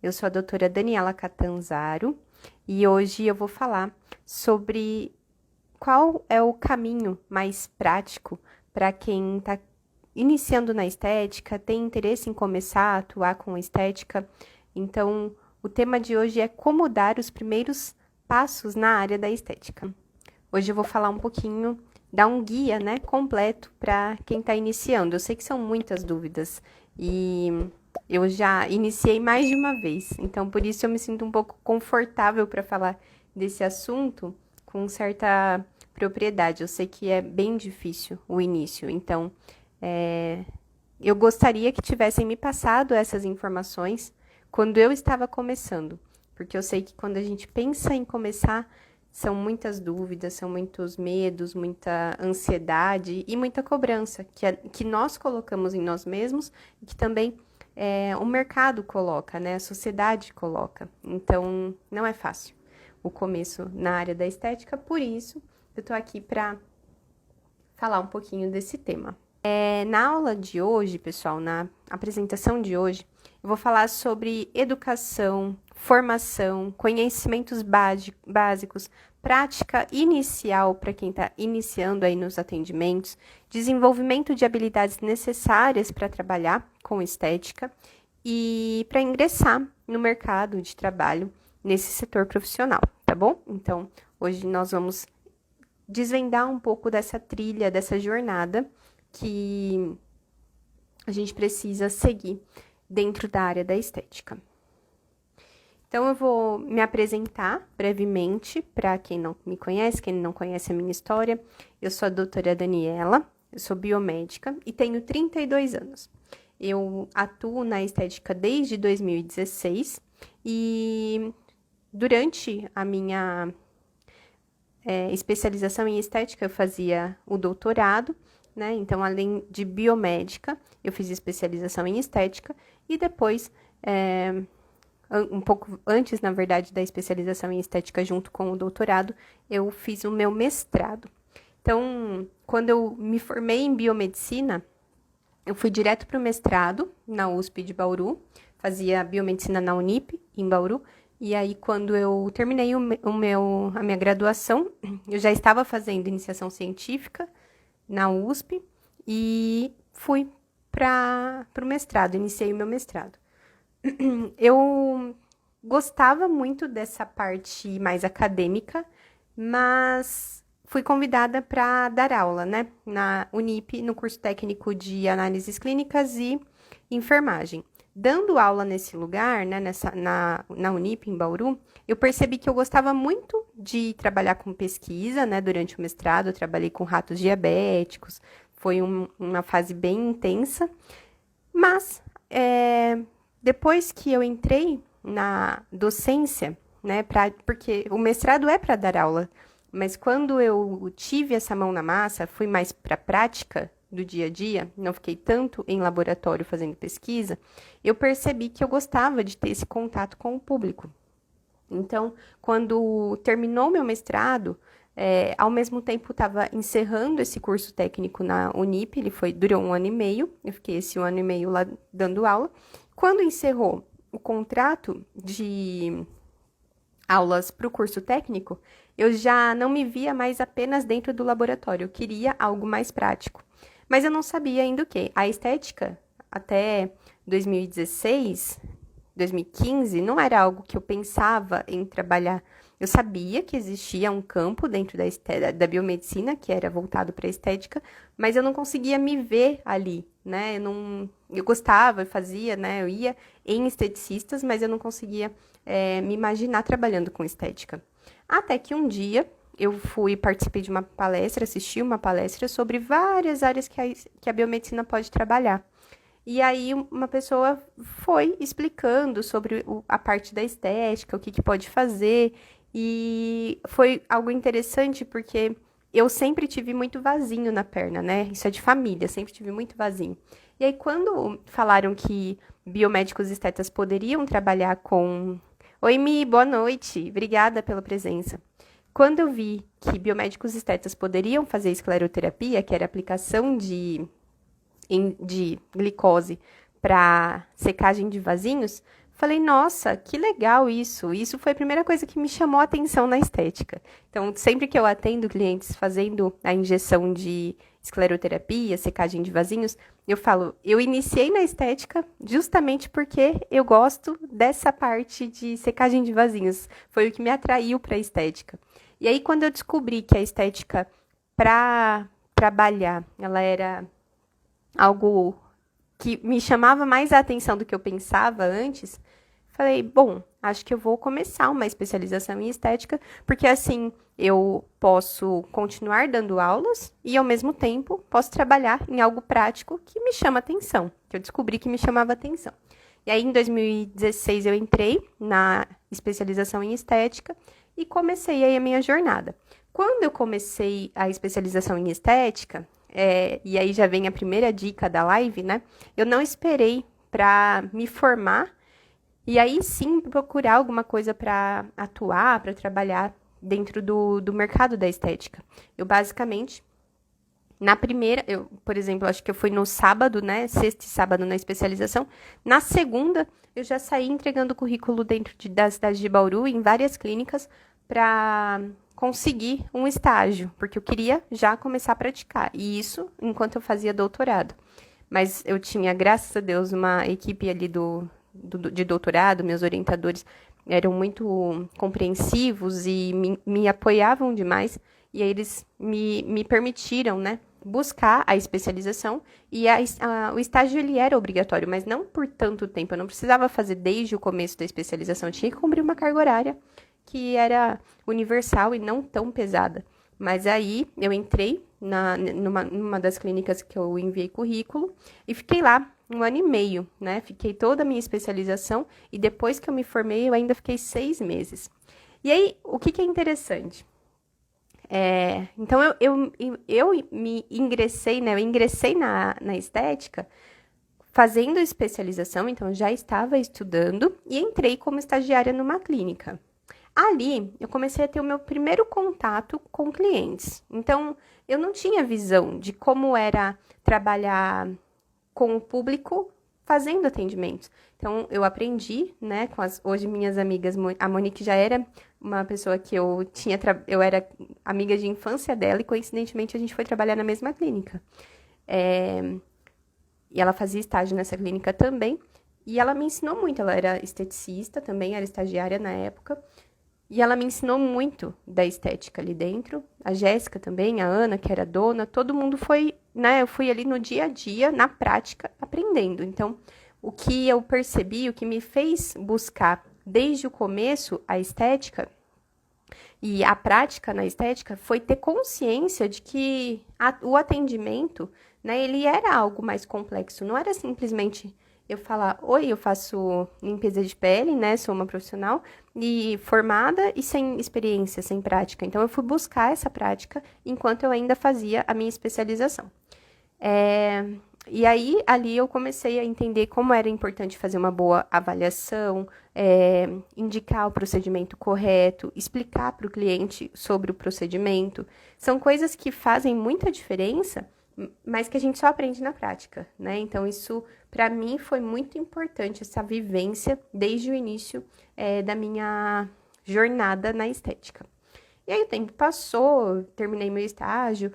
Eu sou a doutora Daniela Catanzaro e hoje eu vou falar sobre qual é o caminho mais prático para quem está iniciando na estética, tem interesse em começar a atuar com estética. Então, o tema de hoje é como dar os primeiros passos na área da estética. Hoje eu vou falar um pouquinho, dar um guia, né, completo para quem está iniciando. Eu sei que são muitas dúvidas e eu já iniciei mais de uma vez, então por isso eu me sinto um pouco confortável para falar desse assunto com certa propriedade. Eu sei que é bem difícil o início, então eu gostaria que tivessem me passado essas informações quando eu estava começando, porque eu sei que quando a gente pensa em começar, são muitas dúvidas, são muitos medos, muita ansiedade e muita cobrança que nós colocamos em nós mesmos e que também o mercado coloca, né? A sociedade coloca. Então, não é fácil o começo na área da estética, por isso eu tô aqui para falar um pouquinho desse tema. Na aula de hoje, pessoal, na apresentação de hoje, eu vou falar sobre educação, formação, conhecimentos básicos, prática inicial para quem está iniciando aí nos atendimentos, desenvolvimento de habilidades necessárias para trabalhar com estética e para ingressar no mercado de trabalho nesse setor profissional, tá bom? Então, hoje nós vamos desvendar um pouco dessa trilha, dessa jornada que a gente precisa seguir dentro da área da estética. Então, eu vou me apresentar brevemente para quem não me conhece, quem não conhece a minha história. Eu sou a doutora Daniela, eu sou biomédica e tenho 32 anos. Eu atuo na estética desde 2016 e durante a minha especialização em estética, eu fazia o doutorado, né? Então, além de biomédica, eu fiz especialização em estética e depois, um pouco antes, na verdade, da especialização em estética junto com o doutorado, eu fiz o meu mestrado. Então, quando eu me formei em biomedicina, eu fui direto para o mestrado na USP de Bauru, fazia biomedicina na Unip, em Bauru, e aí quando eu terminei a minha graduação, eu já estava fazendo iniciação científica na USP e fui para o mestrado, iniciei o meu mestrado. Eu gostava muito dessa parte mais acadêmica, mas fui convidada para dar aula, né, na Unip, no curso técnico de análises clínicas e enfermagem. Dando aula nesse lugar, né, na Unip, em Bauru, eu percebi que eu gostava muito de trabalhar com pesquisa, né, durante o mestrado. Eu trabalhei com ratos diabéticos, foi uma fase bem intensa, mas depois que eu entrei na docência, né, porque o mestrado é para dar aula, mas quando eu tive essa mão na massa, fui mais para a prática do dia a dia, não fiquei tanto em laboratório fazendo pesquisa, eu percebi que eu gostava de ter esse contato com o público. Então, quando terminou meu mestrado, ao mesmo tempo estava encerrando esse curso técnico na Unip, durou 1 ano e meio, eu fiquei esse 1 ano e meio lá dando aula. Quando encerrou o contrato de aulas para o curso técnico, eu já não me via mais apenas dentro do laboratório, eu queria algo mais prático. Mas eu não sabia ainda o quê. A estética, até 2016, 2015, não era algo que eu pensava em trabalhar. Eu sabia que existia um campo dentro da biomedicina, que era voltado para a estética, mas eu não conseguia me ver ali, né? Eu gostava, eu fazia, né? Eu ia em esteticistas, mas eu não conseguia me imaginar trabalhando com estética. Até que um dia eu participei de uma palestra, assisti uma palestra sobre várias áreas que a biomedicina pode trabalhar. E aí uma pessoa foi explicando sobre a parte da estética, o que pode fazer, e foi algo interessante porque eu sempre tive muito vasinho na perna, né? Isso é de família, sempre tive muito vasinho. E aí quando falaram que biomédicos estetas poderiam trabalhar com... Oi, Mi, boa noite, obrigada pela presença. Quando eu vi que biomédicos estetas poderiam fazer escleroterapia, que era aplicação de glicose para secagem de vasinhos, Falei, nossa, que legal isso. Isso foi a primeira coisa que me chamou a atenção na estética. Então, sempre que eu atendo clientes fazendo a injeção de escleroterapia, secagem de vasinhos, eu falo, eu iniciei na estética justamente porque eu gosto dessa parte de secagem de vasinhos. Foi o que me atraiu para a estética. E aí, quando eu descobri que a estética para trabalhar, ela era algo que me chamava mais a atenção do que eu pensava antes, falei, bom, acho que eu vou começar uma especialização em estética, porque assim eu posso continuar dando aulas e ao mesmo tempo posso trabalhar em algo prático que me chama atenção, que eu descobri que me chamava atenção. E aí em 2016 eu entrei na especialização em estética e comecei aí a minha jornada. Quando eu comecei a especialização em estética, e aí já vem a primeira dica da live, né? Eu não esperei para me formar e aí sim procurar alguma coisa para atuar, para trabalhar dentro do mercado da estética. Eu basicamente, na primeira, por exemplo, acho que eu fui no sábado, né? Sexta e sábado na especialização. Na segunda, eu já saí entregando currículo dentro da cidade de Bauru, em várias clínicas, para conseguir um estágio, porque eu queria já começar a praticar. E isso enquanto eu fazia doutorado. Mas eu tinha, graças a Deus, uma equipe ali de doutorado, meus orientadores eram muito compreensivos e me apoiavam demais. E aí eles me permitiram, né, buscar a especialização. E o estágio, ele era obrigatório, mas não por tanto tempo. Eu não precisava fazer desde o começo da especialização. Eu tinha que cumprir uma carga horária que era universal e não tão pesada. Mas aí eu entrei numa das clínicas que eu enviei currículo e fiquei lá 1 ano e meio, né? Fiquei toda a minha especialização e depois que eu me formei eu ainda fiquei 6 meses. E aí, o que é interessante? Então, eu me ingressei, né? Eu ingressei na estética fazendo especialização, então já estava estudando e entrei como estagiária numa clínica. Ali, eu comecei a ter o meu primeiro contato com clientes. Então, eu não tinha visão de como era trabalhar com o público fazendo atendimentos. Então, eu aprendi, né, com hoje minhas amigas, a Monique já era uma pessoa que eu era amiga de infância dela e, coincidentemente, a gente foi trabalhar na mesma clínica. E ela fazia estágio nessa clínica também. E ela me ensinou muito, ela era esteticista também, era estagiária na época. E ela me ensinou muito da estética ali dentro. A Jéssica também, a Ana, que era dona, todo mundo foi, né? Eu fui ali no dia a dia, na prática, aprendendo. Então, o que eu percebi, o que me fez buscar desde o começo a estética e a prática na estética foi ter consciência de que o atendimento, né, ele era algo mais complexo. Não era simplesmente eu falar, oi, eu faço limpeza de pele, né, sou uma profissional e formada e sem experiência, sem prática. Então, eu fui buscar essa prática enquanto eu ainda fazia a minha especialização. E aí, ali eu comecei a entender como era importante fazer uma boa avaliação, indicar o procedimento correto, explicar para o cliente sobre o procedimento. São coisas que fazem muita diferença, mas que a gente só aprende na prática, né? Então, isso, para mim, foi muito importante, essa vivência desde o início da minha jornada na estética. E aí, o tempo passou, terminei meu estágio,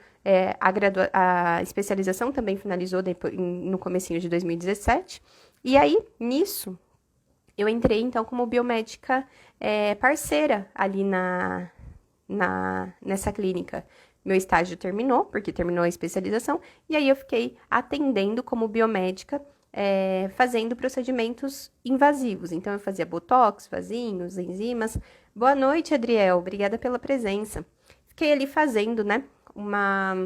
a especialização também finalizou no comecinho de 2017. E aí, nisso, eu entrei, então, como biomédica parceira ali nessa clínica. Meu estágio terminou, porque terminou a especialização, e aí eu fiquei atendendo como biomédica, fazendo procedimentos invasivos. Então, eu fazia botox, vasinhos, enzimas. Boa noite, Adriel, obrigada pela presença. Fiquei ali fazendo, né, uma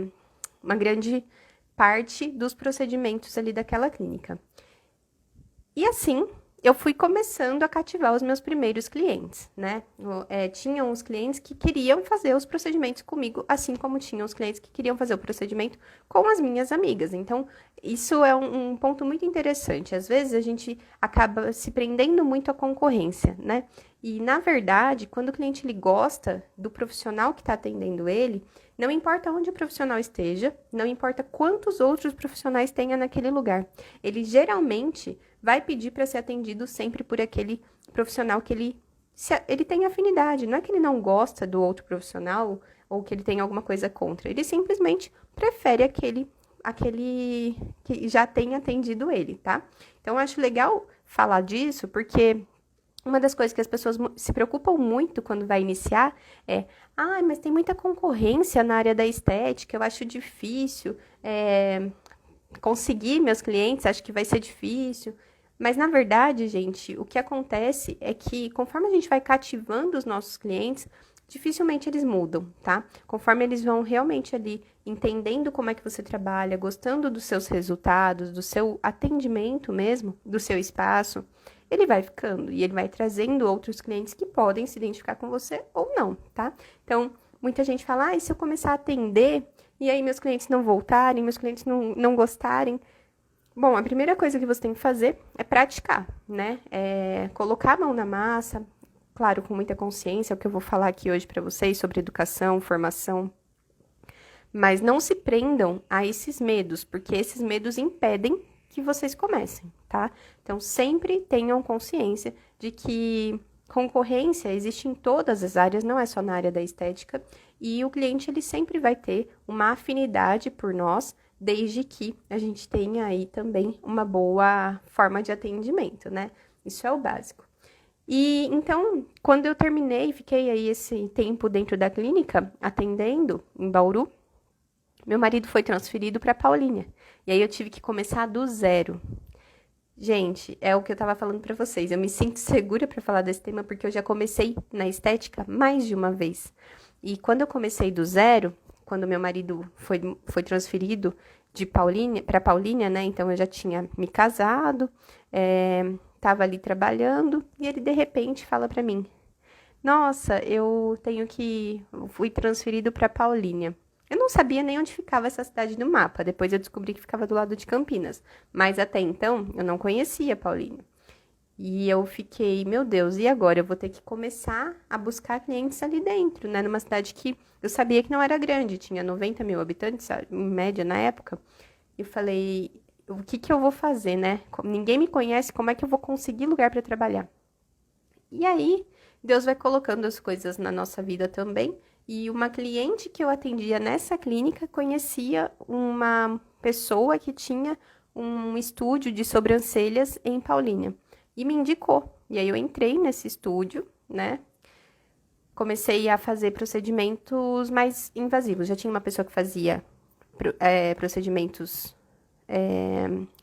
grande parte dos procedimentos ali daquela clínica. E assim, eu fui começando a cativar os meus primeiros clientes, né? Tinham os clientes que queriam fazer os procedimentos comigo, assim como tinham os clientes que queriam fazer o procedimento com as minhas amigas. Então, isso é um ponto muito interessante. Às vezes, a gente acaba se prendendo muito à concorrência, né? E, na verdade, quando o cliente ele gosta do profissional que está atendendo ele, não importa onde o profissional esteja, não importa quantos outros profissionais tenha naquele lugar. Ele geralmente vai pedir para ser atendido sempre por aquele profissional que ele tem afinidade. Não é que ele não gosta do outro profissional ou que ele tem alguma coisa contra. Ele simplesmente prefere aquele que já tem atendido ele, tá? Então, eu acho legal falar disso, porque uma das coisas que as pessoas se preocupam muito quando vai iniciar é: mas tem muita concorrência na área da estética, eu acho difícil conseguir meus clientes, acho que vai ser difícil. Mas, na verdade, gente, o que acontece é que, conforme a gente vai cativando os nossos clientes, dificilmente eles mudam, tá? Conforme eles vão realmente ali entendendo como é que você trabalha, gostando dos seus resultados, do seu atendimento mesmo, do seu espaço, ele vai ficando e ele vai trazendo outros clientes que podem se identificar com você ou não, tá? Então, muita gente fala: e se eu começar a atender e aí meus clientes não voltarem, meus clientes não gostarem? Bom, a primeira coisa que você tem que fazer é praticar, né? É colocar a mão na massa, claro, com muita consciência, é o que eu vou falar aqui hoje para vocês sobre educação, formação. Mas não se prendam a esses medos, porque esses medos impedem que vocês comecem, tá? Então, sempre tenham consciência de que concorrência existe em todas as áreas, não é só na área da estética, e o cliente, ele sempre vai ter uma afinidade por nós, desde que a gente tenha aí também uma boa forma de atendimento, né? Isso é o básico. E então, quando eu terminei, fiquei aí esse tempo dentro da clínica, atendendo em Bauru, meu marido foi transferido para Paulínia. E aí eu tive que começar do zero. Gente, é o que eu tava falando para vocês. Eu me sinto segura para falar desse tema porque eu já comecei na estética mais de uma vez. E quando eu comecei do zero, quando meu marido foi transferido de Paulínia para Paulínia, né? Então eu já tinha me casado, tava ali trabalhando e ele de repente fala para mim: "Nossa, fui transferido para Paulínia". Eu não sabia nem onde ficava essa cidade no mapa. Depois eu descobri que ficava do lado de Campinas. Mas até então, eu não conhecia Paulínia. E eu fiquei: meu Deus, e agora? Eu vou ter que começar a buscar clientes ali dentro, né? Numa cidade que eu sabia que não era grande. Tinha 90 mil habitantes, em média, na época. Eu falei: o que eu vou fazer, né? Ninguém me conhece, como é que eu vou conseguir lugar para trabalhar? E aí, Deus vai colocando as coisas na nossa vida também. E uma cliente que eu atendia nessa clínica conhecia uma pessoa que tinha um estúdio de sobrancelhas em Paulínia e me indicou. E aí eu entrei nesse estúdio, né? Comecei a fazer procedimentos mais invasivos. Já tinha uma pessoa que fazia procedimentos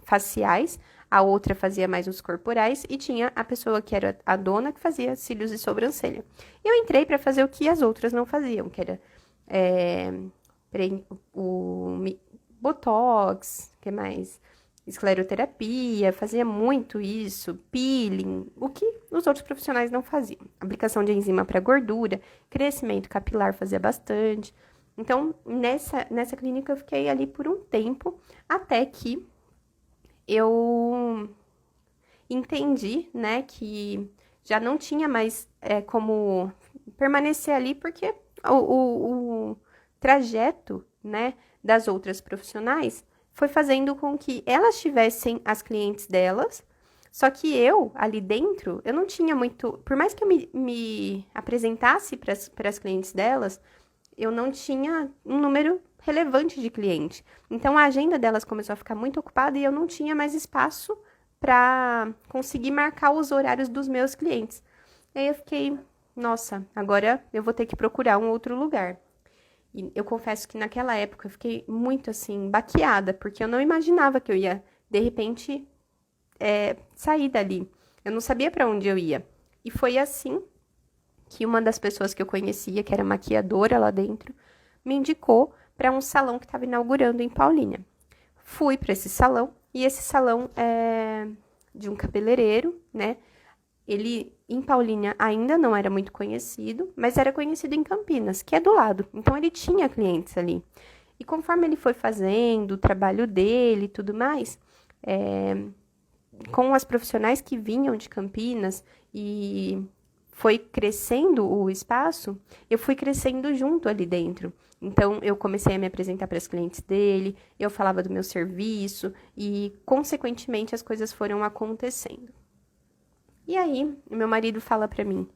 faciais, a outra fazia mais os corporais e tinha a pessoa que era a dona que fazia cílios e sobrancelha. Eu entrei para fazer o que as outras não faziam, que era o botox, que mais? Escleroterapia, fazia muito isso, peeling, o que os outros profissionais não faziam. Aplicação de enzima para gordura, crescimento capilar fazia bastante. Então, nessa clínica eu fiquei ali por um tempo, até que eu entendi, né, que já não tinha mais como permanecer ali, porque o trajeto, né, das outras profissionais foi fazendo com que elas tivessem as clientes delas, só que eu, ali dentro, eu não tinha muito... Por mais que eu me apresentasse para as clientes delas, eu não tinha um número relevante de cliente. Então, a agenda delas começou a ficar muito ocupada e eu não tinha mais espaço para conseguir marcar os horários dos meus clientes. E aí eu fiquei: nossa, agora eu vou ter que procurar um outro lugar. E eu confesso que naquela época eu fiquei muito, assim, baqueada, porque eu não imaginava que eu ia, de repente, sair dali. Eu não sabia para onde eu ia. E foi assim que uma das pessoas que eu conhecia, que era maquiadora lá dentro, me indicou para um salão que estava inaugurando em Paulínia. Fui para esse salão, e esse salão é de um cabeleireiro, né? Ele, em Paulínia, ainda não era muito conhecido, mas era conhecido em Campinas, que é do lado. Então, ele tinha clientes ali. E conforme ele foi fazendo o trabalho dele e tudo mais, com as profissionais que vinham de Campinas e foi crescendo o espaço, eu fui crescendo junto ali dentro. Então, eu comecei a me apresentar para as clientes dele, eu falava do meu serviço e, consequentemente, as coisas foram acontecendo. E aí, meu marido fala para mim,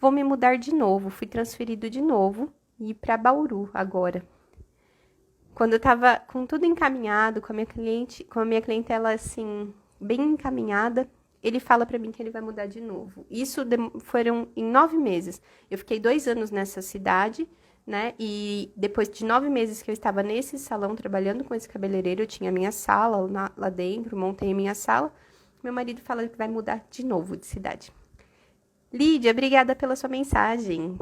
vou me mudar de novo, fui transferido de novo e ir para Bauru agora. Quando eu tava com tudo encaminhado, com a minha clientela, assim, bem encaminhada, ele fala para mim que ele vai mudar de novo. Isso foram em 9 meses. Eu fiquei 2 anos nessa cidade, né? E depois de 9 meses que eu estava nesse salão trabalhando com esse cabeleireiro, eu tinha minha sala lá dentro, montei minha sala. Meu marido fala que vai mudar de novo de cidade. Lídia, obrigada pela sua mensagem.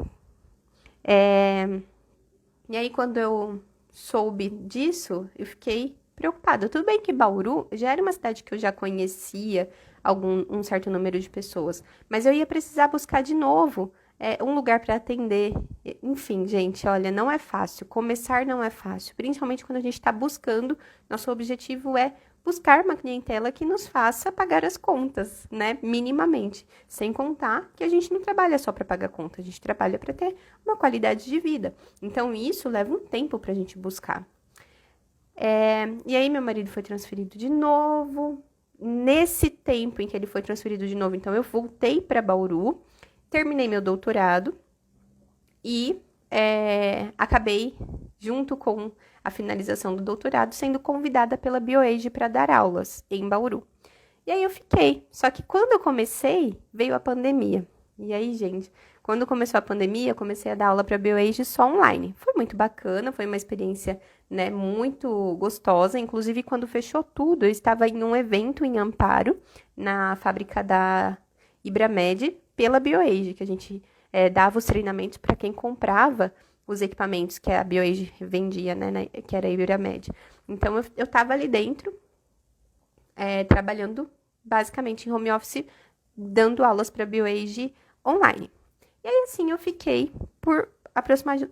E aí, quando eu soube disso, eu fiquei preocupada. Tudo bem que Bauru já era uma cidade que eu já conhecia um certo número de pessoas, mas eu ia precisar buscar de novo um lugar para atender. Enfim, gente, olha, não é fácil. Começar não é fácil, principalmente quando a gente está buscando. Nosso objetivo é buscar uma clientela que nos faça pagar as contas, né? Minimamente. Sem contar que a gente não trabalha só para pagar conta, a gente trabalha para ter uma qualidade de vida. Então, isso leva um tempo para a gente buscar. E aí, meu marido foi transferido de novo. Nesse tempo em que ele foi transferido de novo, então, eu voltei para Bauru, terminei meu doutorado e acabei, junto com a finalização do doutorado, sendo convidada pela BioAge para dar aulas em Bauru. E aí eu fiquei. Só que quando eu comecei, veio a pandemia. E aí, gente, quando começou a pandemia, eu comecei a dar aula para BioAge só online. Foi muito bacana, foi uma experiência, né, muito gostosa. Inclusive, quando fechou tudo, eu estava em um evento em Amparo, na fábrica da Ibramed, pela BioAge, que a gente dava os treinamentos para quem comprava os equipamentos que a BioAge vendia, né, que era a Ibramed. Então, eu estava ali dentro, trabalhando basicamente em home office, dando aulas para a BioAge online. E aí, assim, eu fiquei por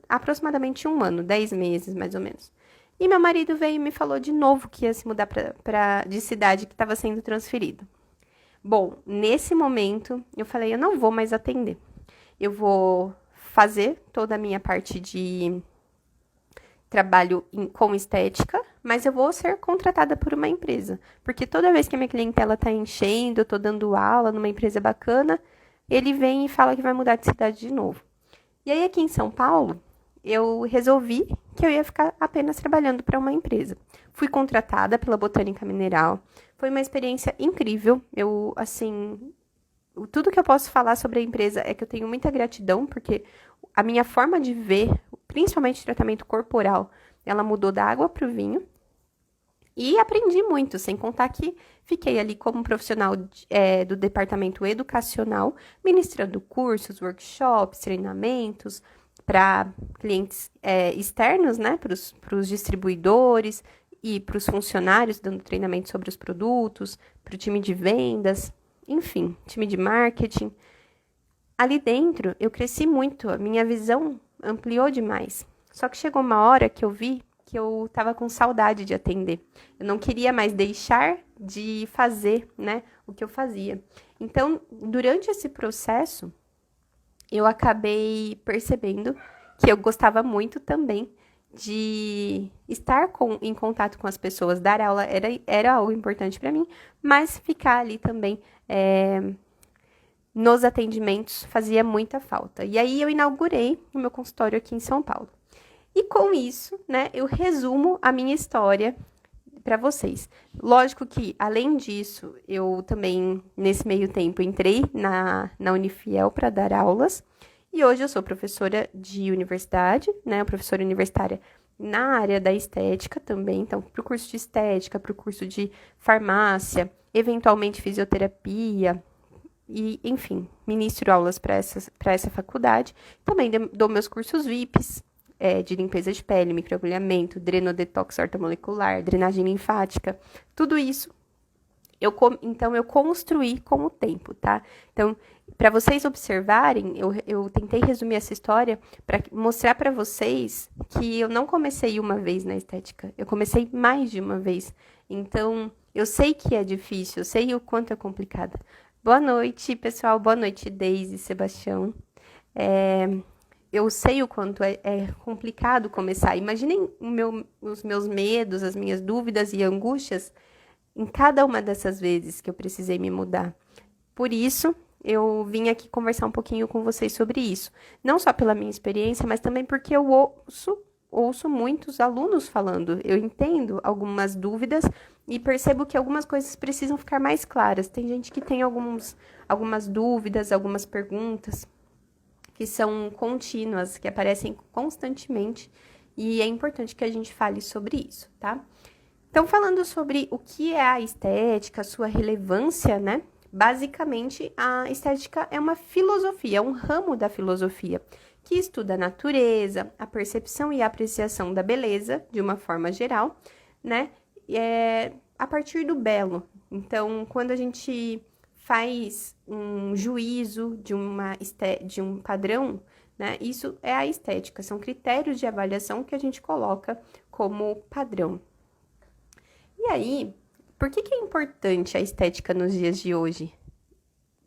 aproximadamente 1 ano, 10 meses, mais ou menos. E meu marido veio e me falou de novo que ia se mudar de cidade que estava sendo transferido. Bom, nesse momento, eu falei, eu não vou mais atender. Eu vou fazer toda a minha parte de trabalho com estética, mas eu vou ser contratada por uma empresa. Porque toda vez que a minha clientela tá enchendo, eu tô dando aula numa empresa bacana, ele vem e fala que vai mudar de cidade de novo. E aí, aqui em São Paulo, eu resolvi que eu ia ficar apenas trabalhando para uma empresa. Fui contratada pela Botânica Mineral. Foi uma experiência incrível. Eu, assim, tudo que eu posso falar sobre a empresa é que eu tenho muita gratidão, porque a minha forma de ver, principalmente tratamento corporal, ela mudou da água para o vinho. E aprendi muito, sem contar que fiquei ali como profissional do departamento educacional, ministrando cursos, workshops, treinamentos para clientes externos, né, para os distribuidores e para os funcionários, dando treinamento sobre os produtos, para o time de vendas, enfim, time de marketing. Ali dentro, eu cresci muito, a minha visão ampliou demais. Só que chegou uma hora que eu vi que eu estava com saudade de atender. Eu não queria mais deixar de fazer, né, o que eu fazia. Então, durante esse processo, eu acabei percebendo que eu gostava muito também de estar em contato com as pessoas. Dar aula era algo importante para mim, mas ficar ali também nos atendimentos fazia muita falta. E aí eu inaugurei o meu consultório aqui em São Paulo. E com isso, né, eu resumo a minha história para vocês. Lógico que, além disso, eu também, nesse meio tempo, entrei na Unifiel para dar aulas. E hoje eu sou professora de universidade, né, professora universitária na área da estética também. Então, para o curso de estética, para o curso de farmácia, eventualmente fisioterapia, e, enfim, ministro aulas para essa faculdade. Também dou meus cursos VIPs, de limpeza de pele, microagulhamento, drenodetox ortomolecular, drenagem linfática, tudo isso. Então, eu construí com o tempo, tá? Então, para vocês observarem, eu tentei resumir essa história para mostrar para vocês que eu não comecei uma vez na estética, eu comecei mais de uma vez. Então, eu sei que é difícil, eu sei o quanto é complicado, Boa noite, pessoal. Boa noite, Deise, Sebastião. Eu sei o quanto é complicado começar. Imaginem os meus medos, as minhas dúvidas e angústias em cada uma dessas vezes que eu precisei me mudar. Por isso, eu vim aqui conversar um pouquinho com vocês sobre isso. Não só pela minha experiência, mas também porque eu ouço muitos alunos falando. Eu entendo algumas dúvidas e percebo que algumas coisas precisam ficar mais claras. Tem gente que tem algumas dúvidas, algumas perguntas que são contínuas, que aparecem constantemente, e é importante que a gente fale sobre isso, tá? Então, falando sobre o que é a estética, sua relevância, né? Basicamente, a estética é uma filosofia, é um ramo da filosofia, que estuda a natureza, a percepção e a apreciação da beleza, de uma forma geral, né? A partir do belo. Então, quando a gente faz um juízo de um padrão, né? Isso é a estética, são critérios de avaliação que a gente coloca como padrão. E aí, por que é importante a estética nos dias de hoje?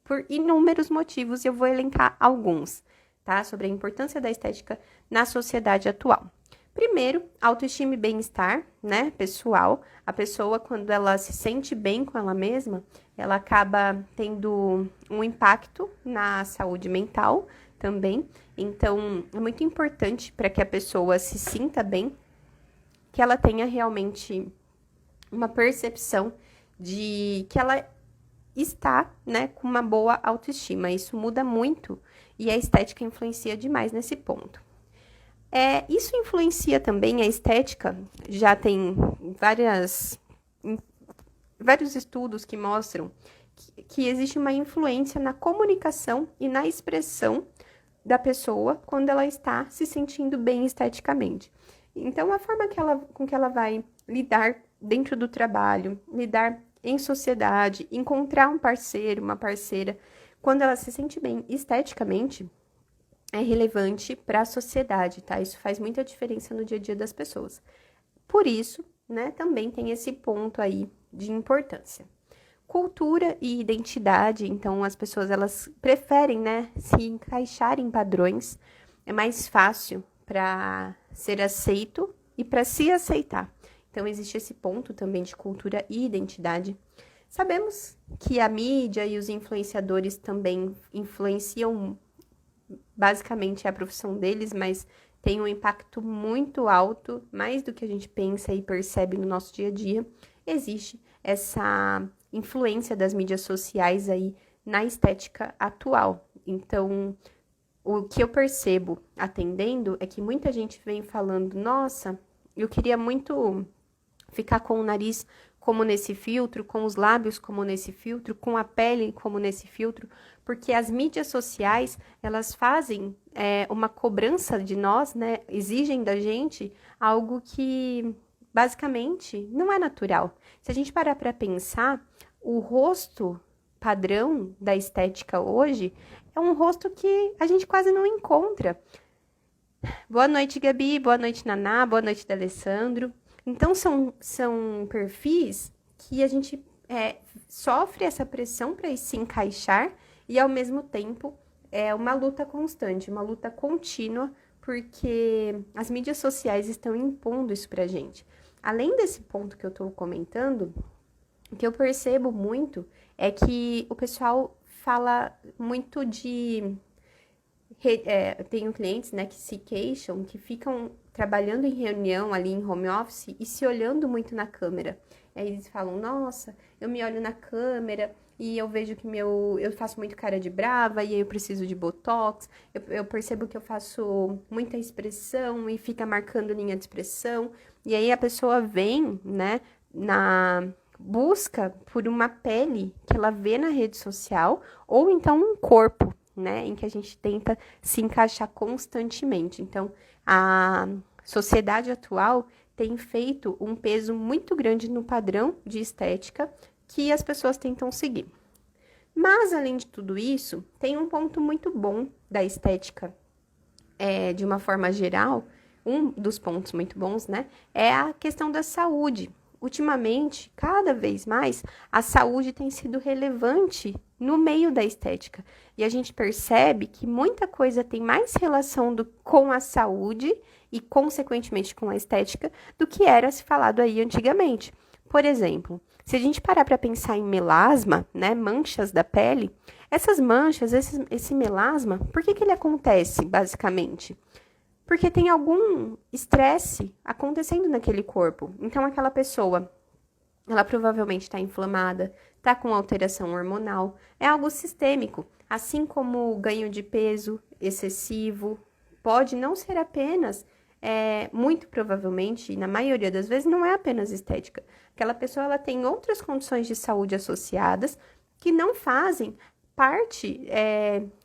Por inúmeros motivos, eu vou elencar alguns, tá? Sobre a importância da estética na sociedade atual. Primeiro, autoestima e bem-estar, né, pessoal. A pessoa, quando ela se sente bem com ela mesma, ela acaba tendo um impacto na saúde mental também. Então, é muito importante para que a pessoa se sinta bem, que ela tenha realmente uma percepção de que ela está, né, com uma boa autoestima. Isso muda muito e a estética influencia demais nesse ponto. Isso influencia também a estética, já tem vários estudos que mostram que existe uma influência na comunicação e na expressão da pessoa quando ela está se sentindo bem esteticamente. Então, a forma com que ela vai lidar dentro do trabalho, lidar em sociedade, encontrar um parceiro, uma parceira, quando ela se sente bem esteticamente, é relevante para a sociedade, tá? Isso faz muita diferença no dia a dia das pessoas. Por isso, né, também tem esse ponto aí de importância. Cultura e identidade, então as pessoas elas preferem, né, se encaixar em padrões. É mais fácil para ser aceito e para se aceitar. Então existe esse ponto também de cultura e identidade. Sabemos que a mídia e os influenciadores também influenciam basicamente a profissão deles, mas tem um impacto muito alto, mais do que a gente pensa e percebe no nosso dia a dia. Existe essa influência das mídias sociais aí na estética atual. Então, o que eu percebo atendendo é que muita gente vem falando, nossa, eu queria muito ficar com o nariz como nesse filtro, com os lábios como nesse filtro, com a pele como nesse filtro, porque as mídias sociais, elas fazem uma cobrança de nós, né? Exigem da gente algo que, basicamente, não é natural. Se a gente parar para pensar, o rosto padrão da estética hoje é um rosto que a gente quase não encontra. Boa noite, Gabi. Boa noite, Naná. Boa noite, D'Alessandro. Então, são perfis que a gente sofre essa pressão para se encaixar e, ao mesmo tempo, é uma luta constante, uma luta contínua, porque as mídias sociais estão impondo isso pra gente. Além desse ponto que eu tô comentando, o que eu percebo muito é que o pessoal fala muito de... tenho clientes, né, que se queixam, que ficam trabalhando em reunião ali em home office e se olhando muito na câmera. Aí eles falam, nossa, eu me olho na câmera e eu vejo que eu faço muito cara de brava e aí eu preciso de botox. Eu percebo que eu faço muita expressão e fica marcando linha de expressão. E aí a pessoa vem, né, na busca por uma pele que ela vê na rede social ou então um corpo, né, em que a gente tenta se encaixar constantemente. Então, a sociedade atual tem feito um peso muito grande no padrão de estética que as pessoas tentam seguir. Mas, além de tudo isso, tem um ponto muito bom da estética, de uma forma geral, um dos pontos muito bons, né, é a questão da saúde. Ultimamente, cada vez mais, a saúde tem sido relevante no meio da estética. E a gente percebe que muita coisa tem mais relação com a saúde e, consequentemente, com a estética, do que era se falado aí antigamente. Por exemplo, se a gente parar para pensar em melasma, né, manchas da pele, essas manchas, esse melasma, por que ele acontece, basicamente? Porque tem algum estresse acontecendo naquele corpo. Então, aquela pessoa, ela provavelmente está inflamada, está com alteração hormonal, é algo sistêmico, assim como o ganho de peso excessivo, pode não ser apenas, muito provavelmente, e na maioria das vezes, não é apenas estética. Aquela pessoa, ela tem outras condições de saúde associadas que não fazem parte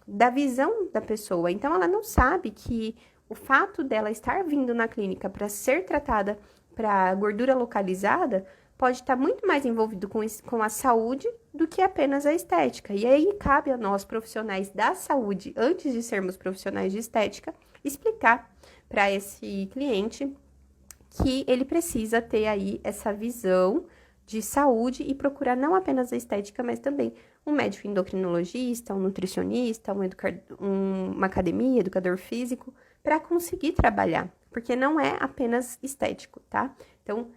da visão da pessoa. Então, ela não sabe que o fato dela estar vindo na clínica para ser tratada para gordura localizada pode estar muito mais envolvido com a saúde do que apenas a estética. E aí cabe a nós, profissionais da saúde, antes de sermos profissionais de estética, explicar para esse cliente que ele precisa ter aí essa visão de saúde e procurar não apenas a estética, mas também um médico endocrinologista, um nutricionista, uma academia, educador físico, para conseguir trabalhar, porque não é apenas estético, tá? Então,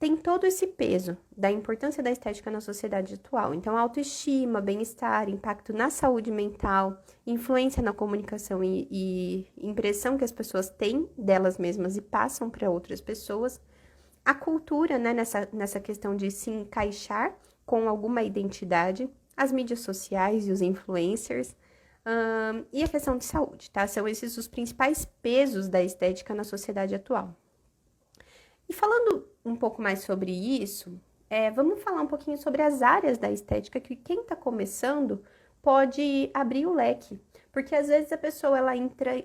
tem todo esse peso da importância da estética na sociedade atual. Então, autoestima, bem-estar, impacto na saúde mental, influência na comunicação e impressão que as pessoas têm delas mesmas e passam para outras pessoas. A cultura, né, nessa questão de se encaixar com alguma identidade, as mídias sociais e os influencers, e a questão de saúde, tá? São esses os principais pesos da estética na sociedade atual. E falando um pouco mais sobre isso, vamos falar um pouquinho sobre as áreas da estética que quem está começando pode abrir o leque. Porque às vezes a pessoa ela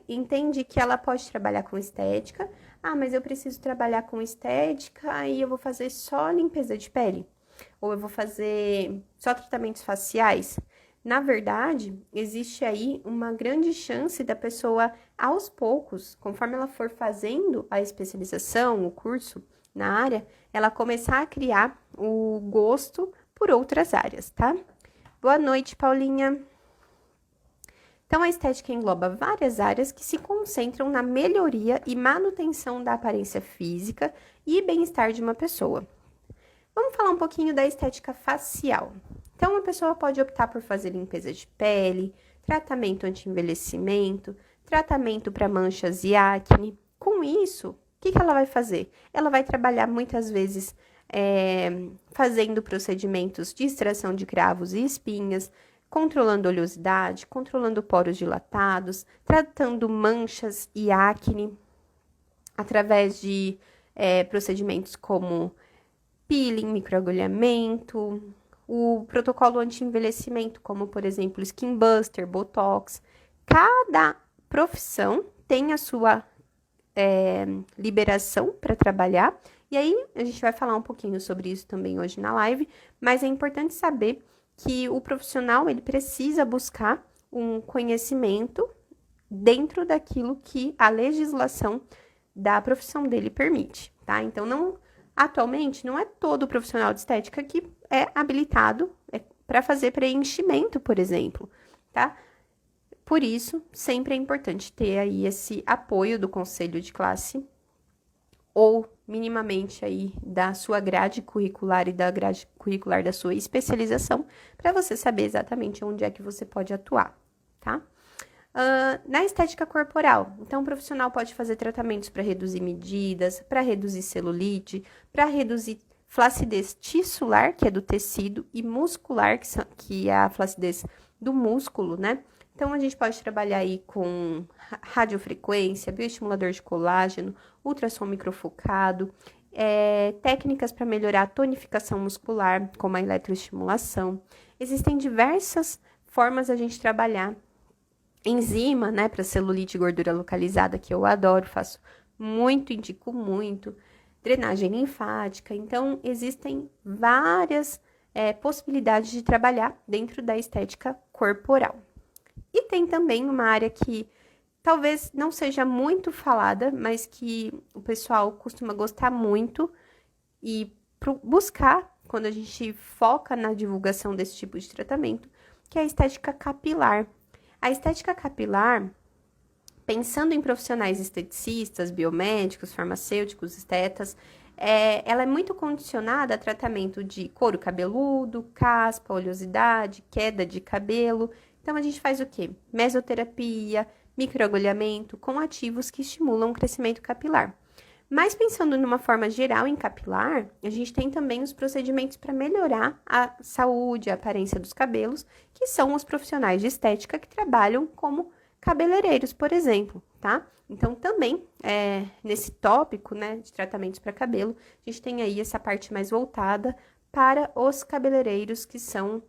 entende que ela pode trabalhar com estética. Ah, mas eu preciso trabalhar com estética, aí eu vou fazer só limpeza de pele. Ou eu vou fazer só tratamentos faciais. Na verdade, existe aí uma grande chance da pessoa, aos poucos, conforme ela for fazendo a especialização, o curso na área, ela começar a criar o gosto por outras áreas, tá? Boa noite, Paulinha. Então, a estética engloba várias áreas que se concentram na melhoria e manutenção da aparência física e bem-estar de uma pessoa. Vamos falar um pouquinho da estética facial. Então, a pessoa pode optar por fazer limpeza de pele, tratamento anti-envelhecimento, tratamento para manchas e acne. Com isso, o que ela vai fazer? Ela vai trabalhar muitas vezes fazendo procedimentos de extração de cravos e espinhas, controlando oleosidade, controlando poros dilatados, tratando manchas e acne, através de procedimentos como peeling, microagulhamento, o protocolo anti-envelhecimento, como, por exemplo, Skin Buster, Botox. Cada profissão tem a sua liberação para trabalhar, e aí a gente vai falar um pouquinho sobre isso também hoje na live, mas é importante saber que o profissional, ele precisa buscar um conhecimento dentro daquilo que a legislação da profissão dele permite, tá? Então, atualmente, não é todo profissional de estética que é habilitado para fazer preenchimento, por exemplo, tá? Por isso, sempre é importante ter aí esse apoio do conselho de classe ou minimamente aí da sua grade curricular e da grade curricular da sua especialização, para você saber exatamente onde é que você pode atuar, tá? Na estética corporal, então o profissional pode fazer tratamentos para reduzir medidas, para reduzir celulite, para reduzir flacidez tissular, que é do tecido, e muscular, que é a flacidez do músculo, né? Então, a gente pode trabalhar aí com radiofrequência, bioestimulador de colágeno, ultrassom microfocado, técnicas para melhorar a tonificação muscular, como a eletroestimulação. Existem diversas formas de a gente trabalhar. Enzima, né, para celulite e gordura localizada, que eu adoro, faço muito, indico muito. Drenagem linfática. Então, existem várias possibilidades de trabalhar dentro da estética corporal. E tem também uma área que talvez não seja muito falada, mas que o pessoal costuma gostar muito e buscar quando a gente foca na divulgação desse tipo de tratamento, que é a estética capilar. A estética capilar, pensando em profissionais esteticistas, biomédicos, farmacêuticos, estetas, ela é muito condicionada a tratamento de couro cabeludo, caspa, oleosidade, queda de cabelo. Então, a gente faz o quê? Mesoterapia, microagulhamento com ativos que estimulam o crescimento capilar. Mas pensando numa forma geral em capilar, a gente tem também os procedimentos para melhorar a saúde, a aparência dos cabelos, que são os profissionais de estética que trabalham como cabeleireiros, por exemplo, tá? Então, também, nesse tópico, né, de tratamentos para cabelo, a gente tem aí essa parte mais voltada para os cabeleireiros, que são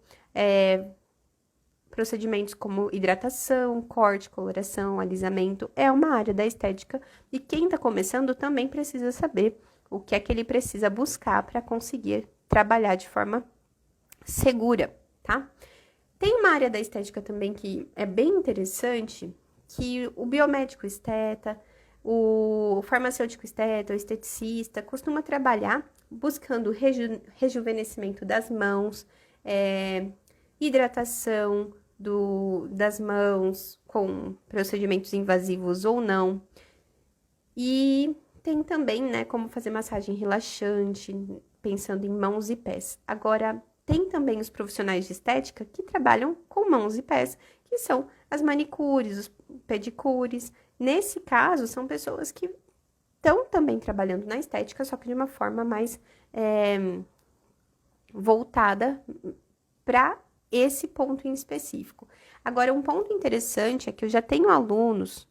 procedimentos como hidratação, corte, coloração, alisamento, é uma área da estética e quem está começando também precisa saber o que é que ele precisa buscar para conseguir trabalhar de forma segura, tá? Tem uma área da estética também que é bem interessante, que o biomédico esteta, o farmacêutico esteta, o esteticista, costuma trabalhar buscando rejuvenescimento das mãos, hidratação das mãos com procedimentos invasivos ou não. E tem também, né, como fazer massagem relaxante, pensando em mãos e pés. Agora, tem também os profissionais de estética que trabalham com mãos e pés, que são as manicures, os pedicures. Nesse caso, são pessoas que estão também trabalhando na estética, só que de uma forma mais voltada para esse ponto em específico. Agora, um ponto interessante é que eu já tenho alunos,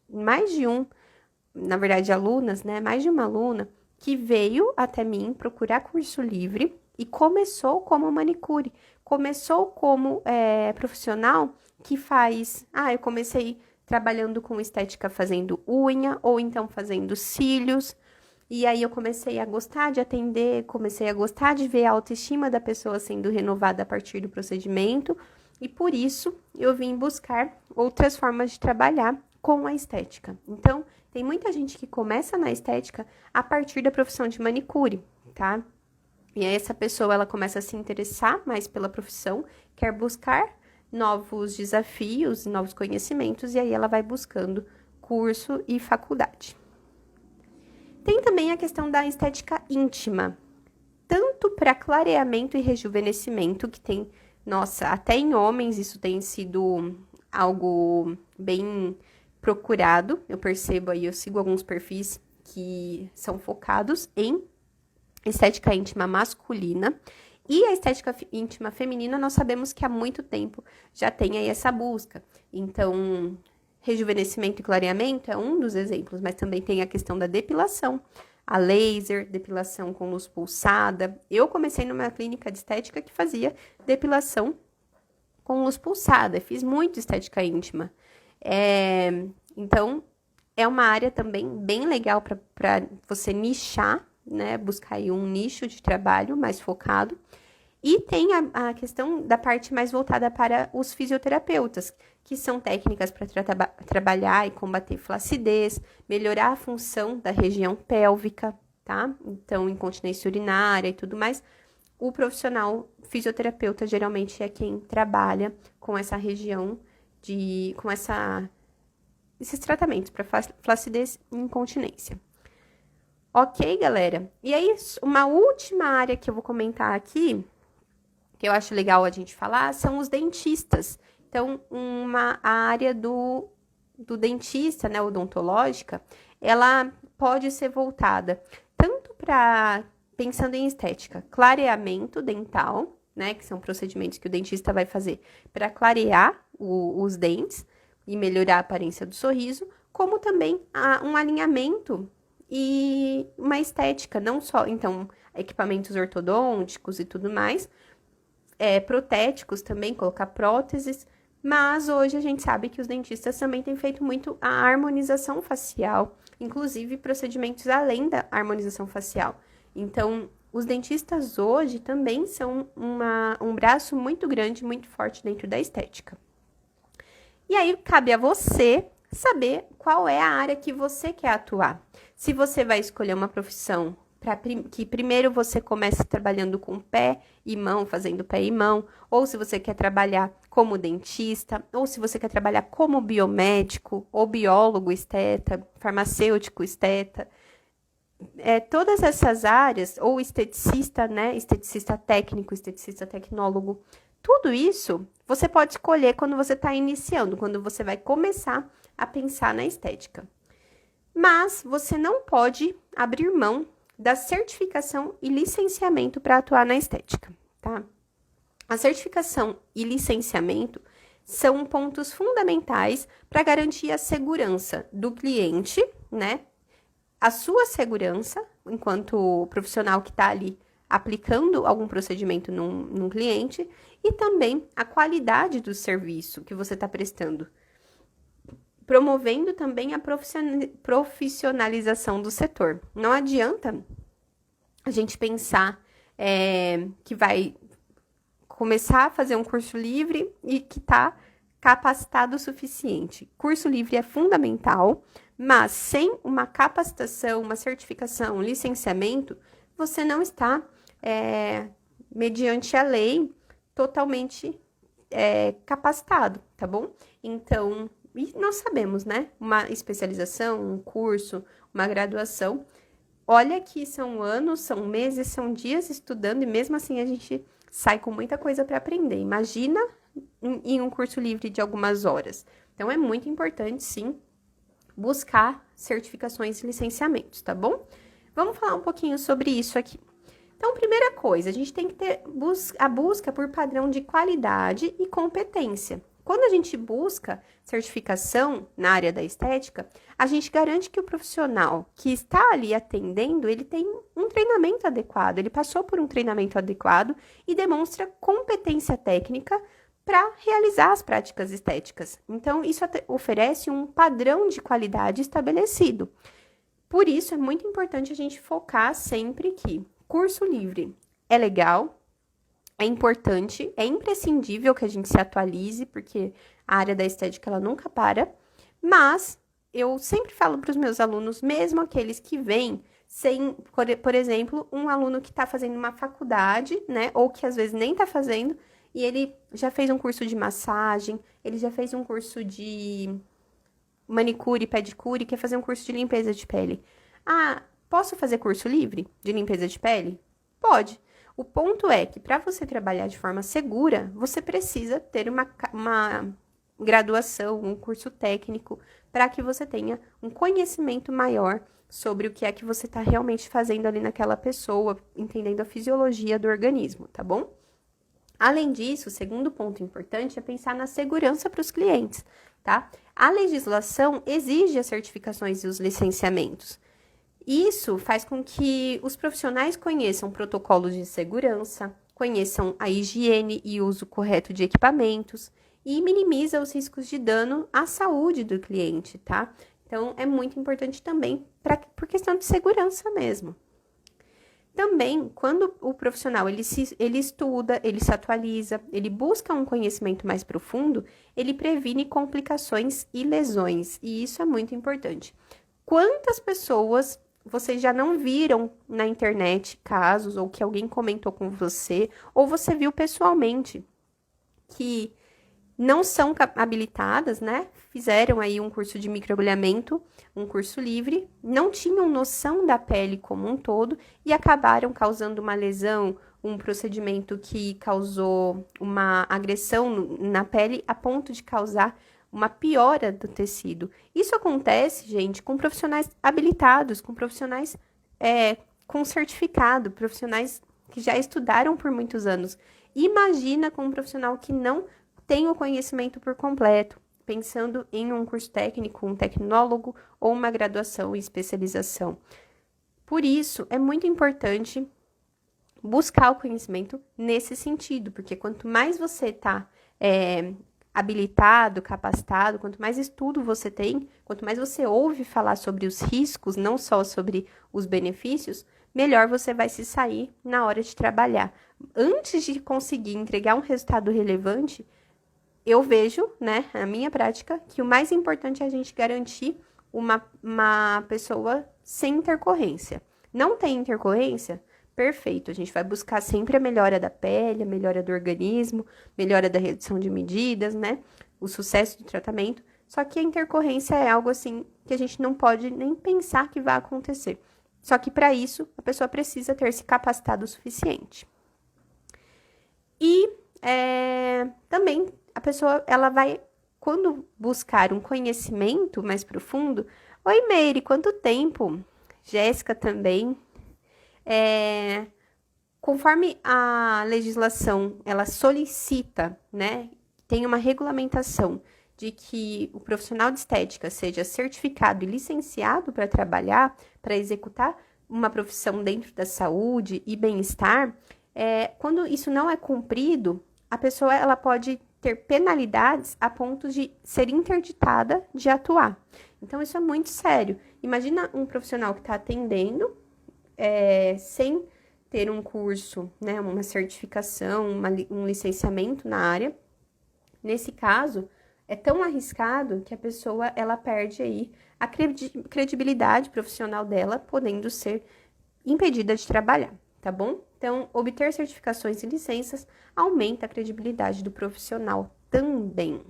na verdade, alunas, né? Mais de uma aluna que veio até mim procurar curso livre e começou como manicure. Começou como profissional que faz... eu comecei trabalhando com estética fazendo unha ou então fazendo cílios. E aí eu comecei a gostar de atender, comecei a gostar de ver a autoestima da pessoa sendo renovada a partir do procedimento. E por isso eu vim buscar outras formas de trabalhar com a estética. Então, tem muita gente que começa na estética a partir da profissão de manicure, tá? E aí essa pessoa, ela começa a se interessar mais pela profissão, quer buscar novos desafios, novos conhecimentos, e aí ela vai buscando curso e faculdade. Tem também a questão da estética íntima, tanto para clareamento e rejuvenescimento, que tem, nossa, até em homens isso tem sido algo bem procurado. Eu percebo aí, eu sigo alguns perfis que são focados em estética íntima masculina. E a estética íntima feminina, nós sabemos que há muito tempo já tem aí essa busca. Então, rejuvenescimento e clareamento é um dos exemplos, mas também tem a questão da depilação, a laser, depilação com luz pulsada. Eu comecei numa clínica de estética que fazia depilação com luz pulsada, fiz muito estética íntima. Então, é uma área também bem legal para você nichar, né? Buscar aí um nicho de trabalho mais focado. E tem a questão da parte mais voltada para os fisioterapeutas, que são técnicas para trabalhar e combater flacidez, melhorar a função da região pélvica, tá? Então, incontinência urinária e tudo mais. O profissional fisioterapeuta geralmente é quem trabalha com essa região, com esses tratamentos para flacidez e incontinência. Ok, galera? E aí, uma última área que eu vou comentar aqui, que eu acho legal a gente falar, são os dentistas. Então, a área do dentista, né, odontológica, ela pode ser voltada tanto para, pensando em estética, clareamento dental, né, que são procedimentos que o dentista vai fazer para clarear os dentes e melhorar a aparência do sorriso, como também um alinhamento e uma estética, não só, então, equipamentos ortodônticos e tudo mais, protéticos também, colocar próteses, mas hoje a gente sabe que os dentistas também têm feito muito a harmonização facial, inclusive procedimentos além da harmonização facial. Então, os dentistas hoje também são um braço muito grande, muito forte dentro da estética. E aí, cabe a você saber qual é a área que você quer atuar. Se você vai escolher uma profissão que primeiro você comece trabalhando com pé e mão, fazendo pé e mão, ou se você quer trabalhar como dentista, ou se você quer trabalhar como biomédico, ou biólogo esteta, farmacêutico esteta, todas essas áreas, ou esteticista, né? Esteticista técnico, esteticista tecnólogo, tudo isso você pode escolher quando você está iniciando, quando você vai começar a pensar na estética. Mas você não pode abrir mão da certificação e licenciamento para atuar na estética, tá? A certificação e licenciamento são pontos fundamentais para garantir a segurança do cliente, né? A sua segurança, enquanto profissional que está ali aplicando algum procedimento num cliente, e também a qualidade do serviço que você está prestando, promovendo também a profissionalização do setor. Não adianta a gente pensar que vai começar a fazer um curso livre e que está capacitado o suficiente. Curso livre é fundamental, mas sem uma capacitação, uma certificação, um licenciamento, você não está, mediante a lei, totalmente capacitado, tá bom? Então, e nós sabemos, né? Uma especialização, um curso, uma graduação, olha que são anos, são meses, são dias estudando e mesmo assim a gente sai com muita coisa para aprender. Imagina em um curso livre de algumas horas. Então, é muito importante, sim, buscar certificações e licenciamentos, tá bom? Vamos falar um pouquinho sobre isso aqui. Então, primeira coisa, a gente tem que ter a busca por padrão de qualidade e competência. Quando a gente busca certificação na área da estética, a gente garante que o profissional que está ali atendendo, ele tem um treinamento adequado, ele passou por um treinamento adequado e demonstra competência técnica para realizar as práticas estéticas. Então, isso oferece um padrão de qualidade estabelecido. Por isso, é muito importante a gente focar sempre que curso livre é legal, é importante, é imprescindível que a gente se atualize, porque a área da estética, ela nunca para, mas eu sempre falo para os meus alunos, mesmo aqueles que vêm sem, por exemplo, um aluno que está fazendo uma faculdade, né, ou que às vezes nem está fazendo, e ele já fez um curso de massagem, ele já fez um curso de manicure, pedicure, quer fazer um curso de limpeza de pele. Ah, posso fazer curso livre de limpeza de pele? Pode. O ponto é que para você trabalhar de forma segura, você precisa ter uma graduação, um curso técnico, para que você tenha um conhecimento maior sobre o que é que você está realmente fazendo ali naquela pessoa, entendendo a fisiologia do organismo, tá bom? Além disso, o segundo ponto importante é pensar na segurança para os clientes, tá? A legislação exige as certificações e os licenciamentos. Isso faz com que os profissionais conheçam protocolos de segurança, conheçam a higiene e uso correto de equipamentos e minimiza os riscos de dano à saúde do cliente, tá? Então, é muito importante também por questão de segurança mesmo. Também, quando o profissional ele estuda, ele se atualiza, ele busca um conhecimento mais profundo, ele previne complicações e lesões, e isso é muito importante. Quantas pessoas vocês já não viram na internet casos, ou que alguém comentou com você, ou você viu pessoalmente, que não são habilitadas, né? Fizeram aí um curso de microagulhamento, um curso livre, não tinham noção da pele como um todo e acabaram causando uma lesão, um procedimento que causou uma agressão na pele a ponto de causar uma piora do tecido. Isso acontece, gente, com profissionais habilitados, com profissionais com certificado, profissionais que já estudaram por muitos anos. Imagina com um profissional que não tem o conhecimento por completo, pensando em um curso técnico, um tecnólogo ou uma graduação e especialização. Por isso, é muito importante buscar o conhecimento nesse sentido, porque quanto mais você está habilitado, capacitado, quanto mais estudo você tem, quanto mais você ouve falar sobre os riscos, não só sobre os benefícios, melhor você vai se sair na hora de trabalhar. Antes de conseguir entregar um resultado relevante, eu vejo, né, na minha prática, que o mais importante é a gente garantir uma pessoa sem intercorrência. Não tem intercorrência, perfeito. A gente vai buscar sempre a melhora da pele, a melhora do organismo, melhora da redução de medidas, né? O sucesso do tratamento. Só que a intercorrência é algo assim que a gente não pode nem pensar que vai acontecer. Só que para isso, a pessoa precisa ter se capacitado o suficiente. E também a pessoa, ela vai, quando buscar um conhecimento mais profundo, oi, Meire, quanto tempo? Jéssica também. Conforme a legislação, ela solicita, né, tem uma regulamentação de que o profissional de estética seja certificado e licenciado para trabalhar, para executar uma profissão dentro da saúde e bem-estar, quando isso não é cumprido, a pessoa ela pode ter penalidades a ponto de ser interditada de atuar. Então, isso é muito sério. Imagina um profissional que está atendendo sem ter um curso, né, uma certificação, um licenciamento na área. Nesse caso, é tão arriscado que a pessoa ela perde aí a credibilidade profissional dela, podendo ser impedida de trabalhar, tá bom? Então, obter certificações e licenças aumenta a credibilidade do profissional também.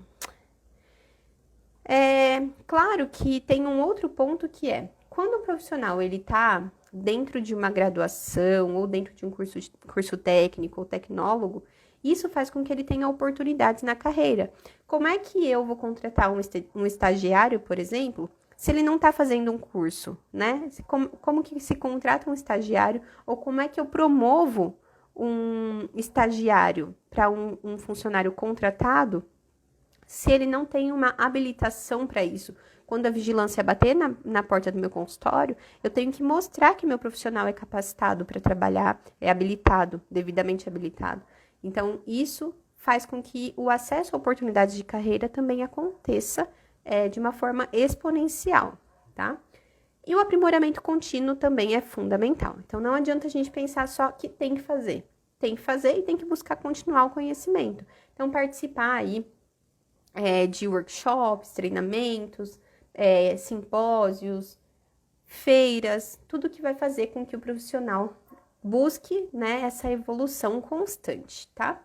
Claro que tem um outro ponto que quando o profissional ele está dentro de uma graduação ou dentro de um curso técnico ou tecnólogo, isso faz com que ele tenha oportunidades na carreira. Como é que eu vou contratar um estagiário, por exemplo, se ele não está fazendo um curso, né? Como que se contrata um estagiário ou como é que eu promovo um estagiário para um funcionário contratado se ele não tem uma habilitação para isso? Quando a vigilância bater na porta do meu consultório, eu tenho que mostrar que meu profissional é capacitado para trabalhar, é habilitado, devidamente habilitado. Então, isso faz com que o acesso a oportunidades de carreira também aconteça de uma forma exponencial, tá? E o aprimoramento contínuo também é fundamental. Então, não adianta a gente pensar só que tem que fazer. Tem que fazer e tem que buscar continuar o conhecimento. Então, participar aí de workshops, treinamentos, simpósios, feiras, tudo que vai fazer com que o profissional busque, né, essa evolução constante, tá?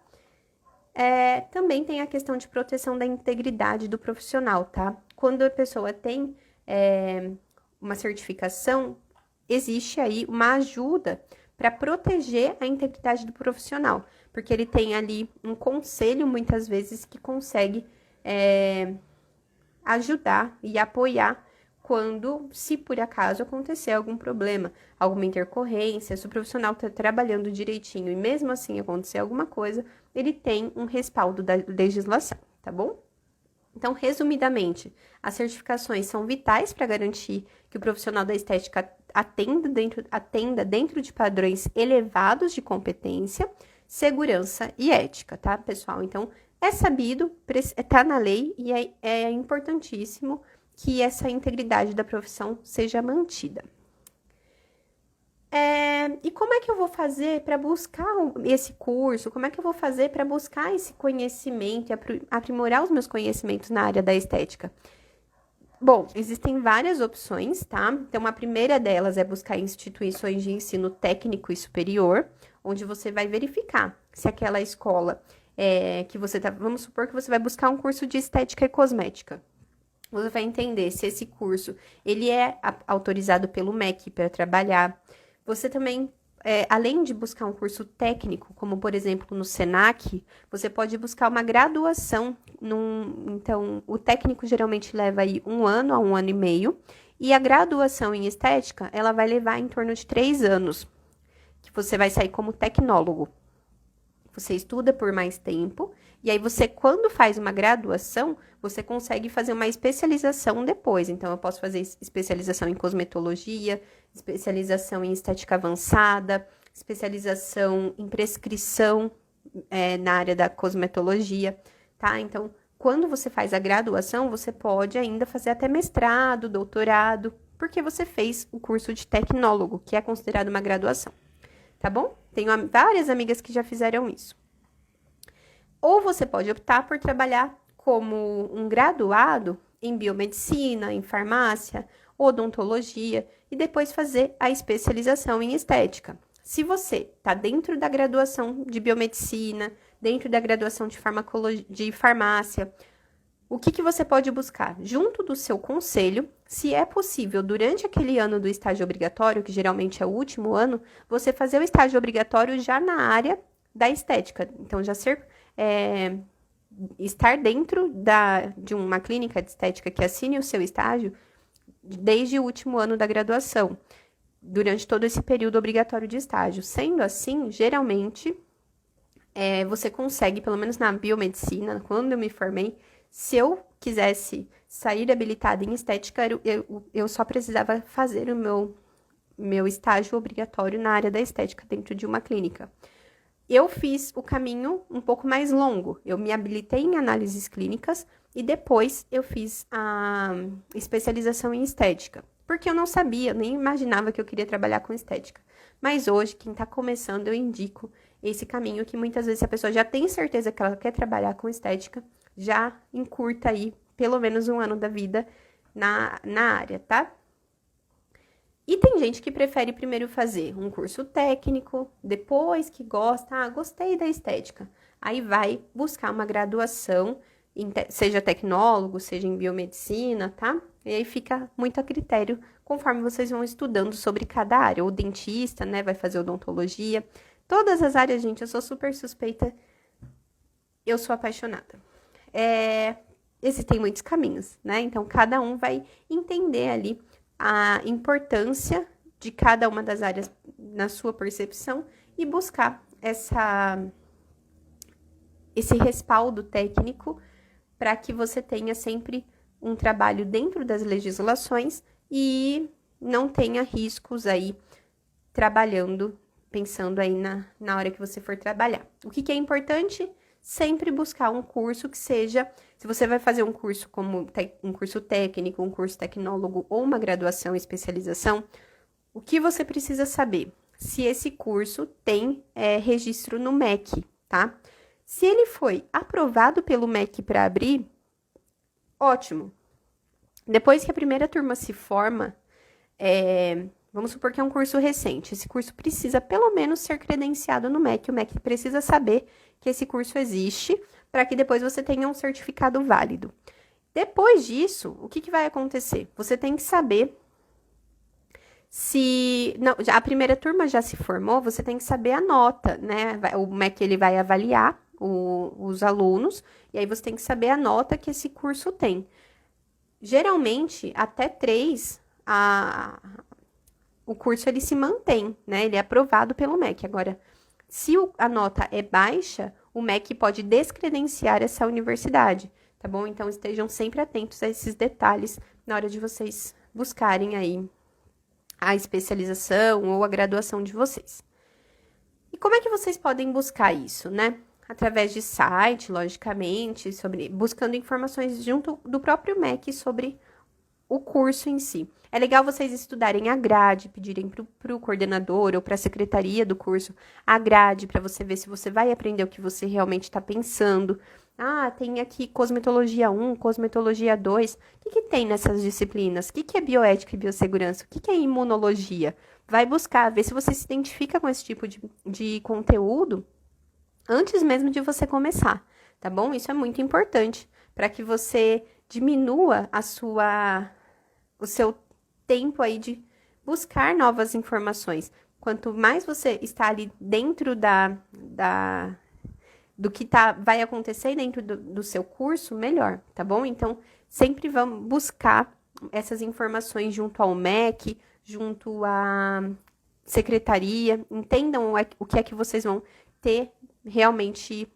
Também tem a questão de proteção da integridade do profissional, tá? Quando a pessoa tem uma certificação, existe aí uma ajuda para proteger a integridade do profissional, porque ele tem ali um conselho, muitas vezes, que consegue ajudar e apoiar quando, se por acaso acontecer algum problema, alguma intercorrência, se o profissional está trabalhando direitinho e mesmo assim acontecer alguma coisa, ele tem um respaldo da legislação, tá bom? Então, resumidamente, as certificações são vitais para garantir que o profissional da estética atenda dentro de padrões elevados de competência, segurança e ética, tá, pessoal? Então, é sabido, está na lei e é importantíssimo que essa integridade da profissão seja mantida. E como é que eu vou fazer para buscar esse curso? Como é que eu vou fazer para buscar esse conhecimento e aprimorar os meus conhecimentos na área da estética? Bom, existem várias opções, tá? Então, a primeira delas é buscar instituições de ensino técnico e superior, onde você vai verificar se aquela escola que você tá... Vamos supor que você vai buscar um curso de estética e cosmética. Você vai entender se esse curso ele é autorizado pelo MEC para trabalhar. Você também, além de buscar um curso técnico, como por exemplo no Senac, você pode buscar uma graduação. Então, o técnico geralmente leva aí 1 ano a 1 ano e meio, e a graduação em estética, ela vai levar em torno de 3 anos, que você vai sair como tecnólogo. Você estuda por mais tempo, e aí você, quando faz uma graduação, você consegue fazer uma especialização depois. Então, eu posso fazer especialização em cosmetologia, especialização em estética avançada, especialização em prescrição na área da cosmetologia, tá? Então, quando você faz a graduação, você pode ainda fazer até mestrado, doutorado, porque você fez o curso de tecnólogo, que é considerado uma graduação, tá bom? Tenho várias amigas que já fizeram isso. Ou você pode optar por trabalhar como um graduado em biomedicina, em farmácia, odontologia, e depois fazer a especialização em estética. Se você está dentro da graduação de biomedicina, dentro da graduação de de farmácia, o que você pode buscar? Junto do seu conselho, se é possível, durante aquele ano do estágio obrigatório, que geralmente é o último ano, você fazer o estágio obrigatório já na área da estética. Então, já estar dentro de uma clínica de estética que assine o seu estágio desde o último ano da graduação, durante todo esse período obrigatório de estágio. Sendo assim, geralmente, você consegue, pelo menos na biomedicina, quando eu me formei, se eu quisesse sair habilitada em estética, eu só precisava fazer o meu estágio obrigatório na área da estética dentro de uma clínica. Eu fiz o caminho um pouco mais longo. Eu me habilitei em análises clínicas e depois eu fiz a especialização em estética. Porque eu não sabia, nem imaginava que eu queria trabalhar com estética. Mas hoje, quem está começando, eu indico esse caminho que muitas vezes a pessoa já tem certeza que ela quer trabalhar com estética, já encurta aí pelo menos um ano da vida na área, tá? E tem gente que prefere primeiro fazer um curso técnico, depois que gosta, gostei da estética. Aí vai buscar uma graduação, seja tecnólogo, seja em biomedicina, tá? E aí fica muito a critério conforme vocês vão estudando sobre cada área. O dentista, né, vai fazer odontologia. Todas as áreas, gente, eu sou super suspeita, eu sou apaixonada. Existem muitos caminhos, né? Então, cada um vai entender ali a importância de cada uma das áreas na sua percepção e buscar esse respaldo técnico para que você tenha sempre um trabalho dentro das legislações e não tenha riscos aí trabalhando, pensando aí na hora que você for trabalhar. O que é importante? Sempre buscar um curso que seja, se você vai fazer um curso como um curso técnico, um curso tecnólogo ou uma graduação e especialização, o que você precisa saber? Se esse curso tem registro no MEC, tá? Se ele foi aprovado pelo MEC para abrir, ótimo. Depois que a primeira turma se forma, vamos supor que é um curso recente, esse curso precisa pelo menos ser credenciado no MEC, o MEC precisa saber que esse curso existe, para que depois você tenha um certificado válido. Depois disso, o que vai acontecer? Você tem que saber se a primeira turma já se formou, você tem que saber a nota, né? O MEC ele vai avaliar os alunos, e aí você tem que saber a nota que esse curso tem. Geralmente, até 3, o curso ele se mantém, né? Ele é aprovado pelo MEC. Agora, se a nota é baixa, o MEC pode descredenciar essa universidade, tá bom? Então, estejam sempre atentos a esses detalhes na hora de vocês buscarem aí a especialização ou a graduação de vocês. E como é que vocês podem buscar isso, né? Através de site, logicamente, buscando informações junto do próprio MEC sobre o curso em si. É legal vocês estudarem a grade, pedirem para o coordenador ou para a secretaria do curso a grade, para você ver se você vai aprender o que você realmente está pensando. Tem aqui cosmetologia 1, cosmetologia 2. O que tem nessas disciplinas? O que é bioética e biossegurança? O que é imunologia? Vai buscar, ver se você se identifica com esse tipo de conteúdo antes mesmo de você começar, tá bom? Isso é muito importante para que você diminua o seu tempo aí de buscar novas informações. Quanto mais você está ali dentro do que vai acontecer dentro do seu curso, melhor, tá bom? Então, sempre vamos buscar essas informações junto ao MEC, junto à secretaria, entendam o que é que vocês vão ter realmente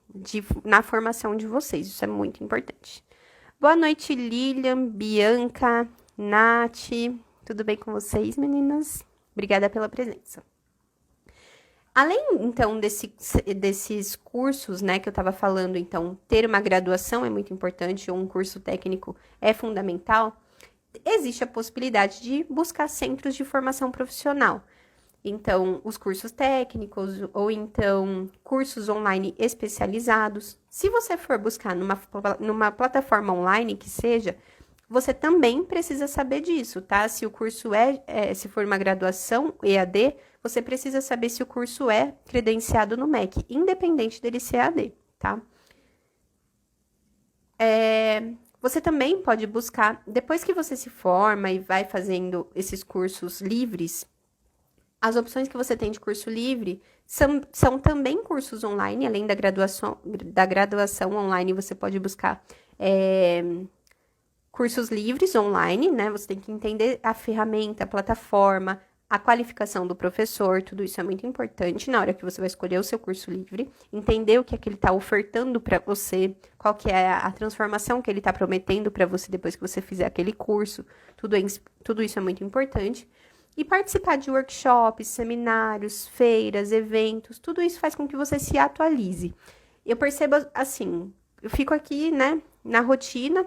na formação de vocês, isso é muito importante. Boa noite, Lilian, Bianca, Nath, tudo bem com vocês, meninas? Obrigada pela presença. Além, então, desses cursos, né, que eu estava falando, então, ter uma graduação é muito importante, ou um curso técnico é fundamental, existe a possibilidade de buscar centros de formação profissional. Então, os cursos técnicos, ou então, cursos online especializados. Se você for buscar numa plataforma online que seja, você também precisa saber disso, tá? Se o curso se for uma graduação EAD, você precisa saber se o curso é credenciado no MEC, independente dele ser EAD, tá? Você também pode buscar, depois que você se forma e vai fazendo esses cursos livres, as opções que você tem de curso livre são também cursos online, além da graduação online, você pode buscar cursos livres online, né? Você tem que entender a ferramenta, a plataforma, a qualificação do professor, tudo isso é muito importante na hora que você vai escolher o seu curso livre, entender o que é que ele está ofertando para você, qual que é a transformação que ele está prometendo para você depois que você fizer aquele curso, tudo isso é muito importante. E participar de workshops, seminários, feiras, eventos, tudo isso faz com que você se atualize. Eu percebo assim, eu fico aqui, né, na rotina,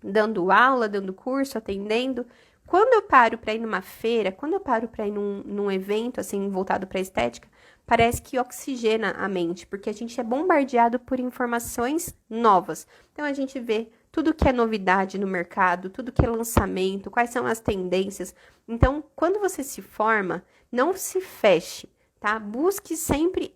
dando aula, dando curso, atendendo. Quando eu paro para ir numa feira, quando eu paro para ir num evento, assim, voltado para estética, parece que oxigena a mente, porque a gente é bombardeado por informações novas. Então, a gente vê tudo que é novidade no mercado, tudo que é lançamento, quais são as tendências. Então, quando você se forma, não se feche, tá? Busque sempre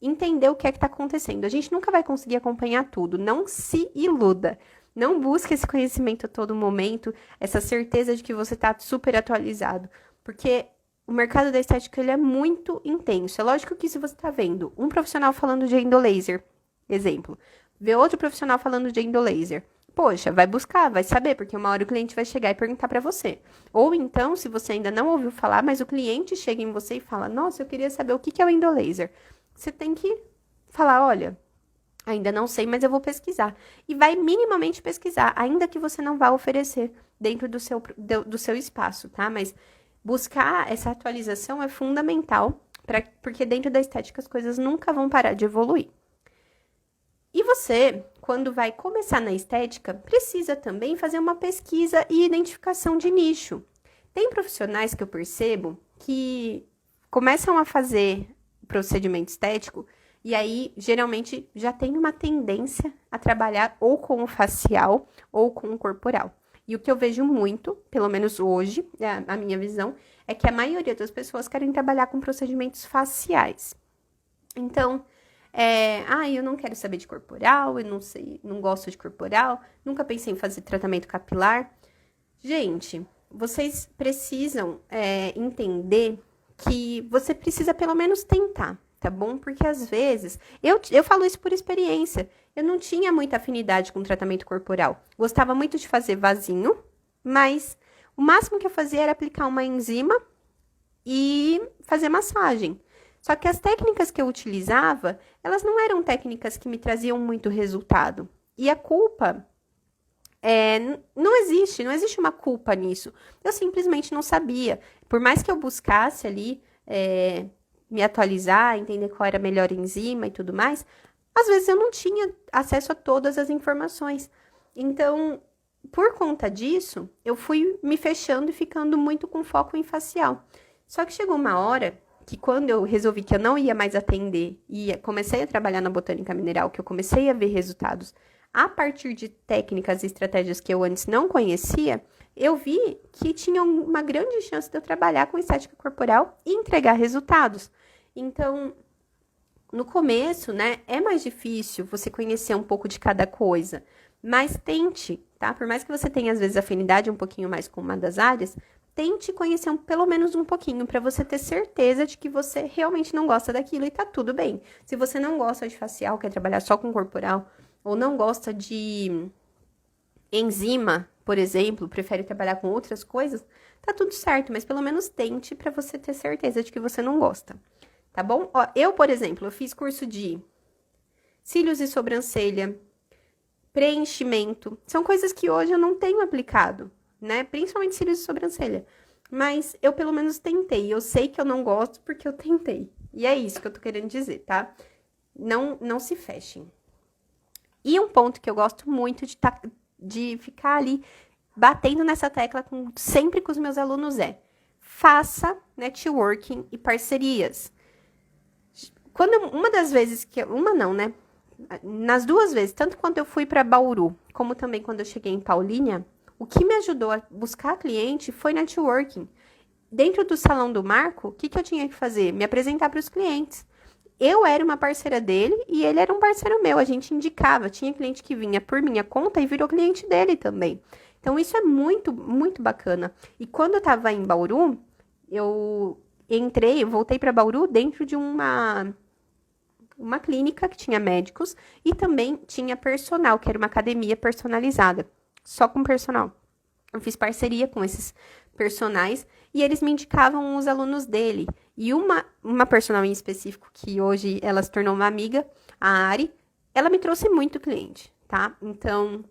entender o que é que está acontecendo. A gente nunca vai conseguir acompanhar tudo, não se iluda. Não busque esse conhecimento a todo momento, essa certeza de que você está super atualizado, porque o mercado da estética ele é muito intenso. É lógico que se você está vendo um profissional falando de endolaser, exemplo, vê outro profissional falando de endolaser, poxa, vai buscar, vai saber, porque uma hora o cliente vai chegar e perguntar para você. Ou então, se você ainda não ouviu falar, mas o cliente chega em você e fala, nossa, eu queria saber o que é o endolaser. Você tem que falar, olha, ainda não sei, mas eu vou pesquisar. E vai minimamente pesquisar, ainda que você não vá oferecer dentro do seu espaço, tá? Mas buscar essa atualização é fundamental, porque dentro da estética as coisas nunca vão parar de evoluir. E você, quando vai começar na estética, precisa também fazer uma pesquisa e identificação de nicho. Tem profissionais que eu percebo que começam a fazer procedimento estético e aí, geralmente, já tem uma tendência a trabalhar ou com o facial ou com o corporal. E o que eu vejo muito, pelo menos hoje, a minha visão, é que a maioria das pessoas querem trabalhar com procedimentos faciais. Então, eu não quero saber de corporal, eu não sei, não gosto de corporal, nunca pensei em fazer tratamento capilar. Gente, vocês precisam entender que você precisa pelo menos tentar. Tá bom? Porque às vezes, eu falo isso por experiência, eu não tinha muita afinidade com tratamento corporal. Gostava muito de fazer vasinho, mas o máximo que eu fazia era aplicar uma enzima e fazer massagem. Só que as técnicas que eu utilizava, elas não eram técnicas que me traziam muito resultado. E a culpa não existe uma culpa nisso. Eu simplesmente não sabia. Por mais que eu buscasse ali me atualizar, entender qual era a melhor enzima e tudo mais, às vezes eu não tinha acesso a todas as informações. Então, por conta disso, eu fui me fechando e ficando muito com foco em facial. Só que chegou uma hora que quando eu resolvi que eu não ia mais atender e comecei a trabalhar na botânica mineral, que eu comecei a ver resultados a partir de técnicas e estratégias que eu antes não conhecia, eu vi que tinha uma grande chance de eu trabalhar com estética corporal e entregar resultados. Então, no começo, né, é mais difícil você conhecer um pouco de cada coisa, mas tente, tá? Por mais que você tenha, às vezes, afinidade um pouquinho mais com uma das áreas, tente conhecer pelo menos um pouquinho, para você ter certeza de que você realmente não gosta daquilo e tá tudo bem. Se você não gosta de facial, quer trabalhar só com corporal, ou não gosta de enzima, por exemplo, prefere trabalhar com outras coisas, tá tudo certo, mas pelo menos tente para você ter certeza de que você não gosta. Tá bom? Ó, eu, por exemplo, eu fiz curso de cílios e sobrancelha, preenchimento. São coisas que hoje eu não tenho aplicado, né? Principalmente cílios e sobrancelha. Mas eu, pelo menos, tentei. Eu sei que eu não gosto porque eu tentei. E é isso que eu tô querendo dizer, tá? Não se fechem. E um ponto que eu gosto muito de ficar ali batendo nessa tecla sempre com os meus alunos faça networking e parcerias. Uma das vezes nas duas vezes, tanto quando eu fui para Bauru, como também quando eu cheguei em Paulínia, o que me ajudou a buscar cliente foi networking. Dentro do Salão do Marco, o que eu tinha que fazer? Me apresentar para os clientes. Eu era uma parceira dele e ele era um parceiro meu. A gente indicava. Tinha cliente que vinha por minha conta e virou cliente dele também. Então, isso é muito, muito bacana. E quando eu estava em Bauru, eu voltei para Bauru dentro de uma clínica que tinha médicos e também tinha personal, que era uma academia personalizada, só com personal. Eu fiz parceria com esses personagens e eles me indicavam os alunos dele. E uma personal em específico, que hoje ela se tornou uma amiga, a Ari, ela me trouxe muito cliente, tá? Então,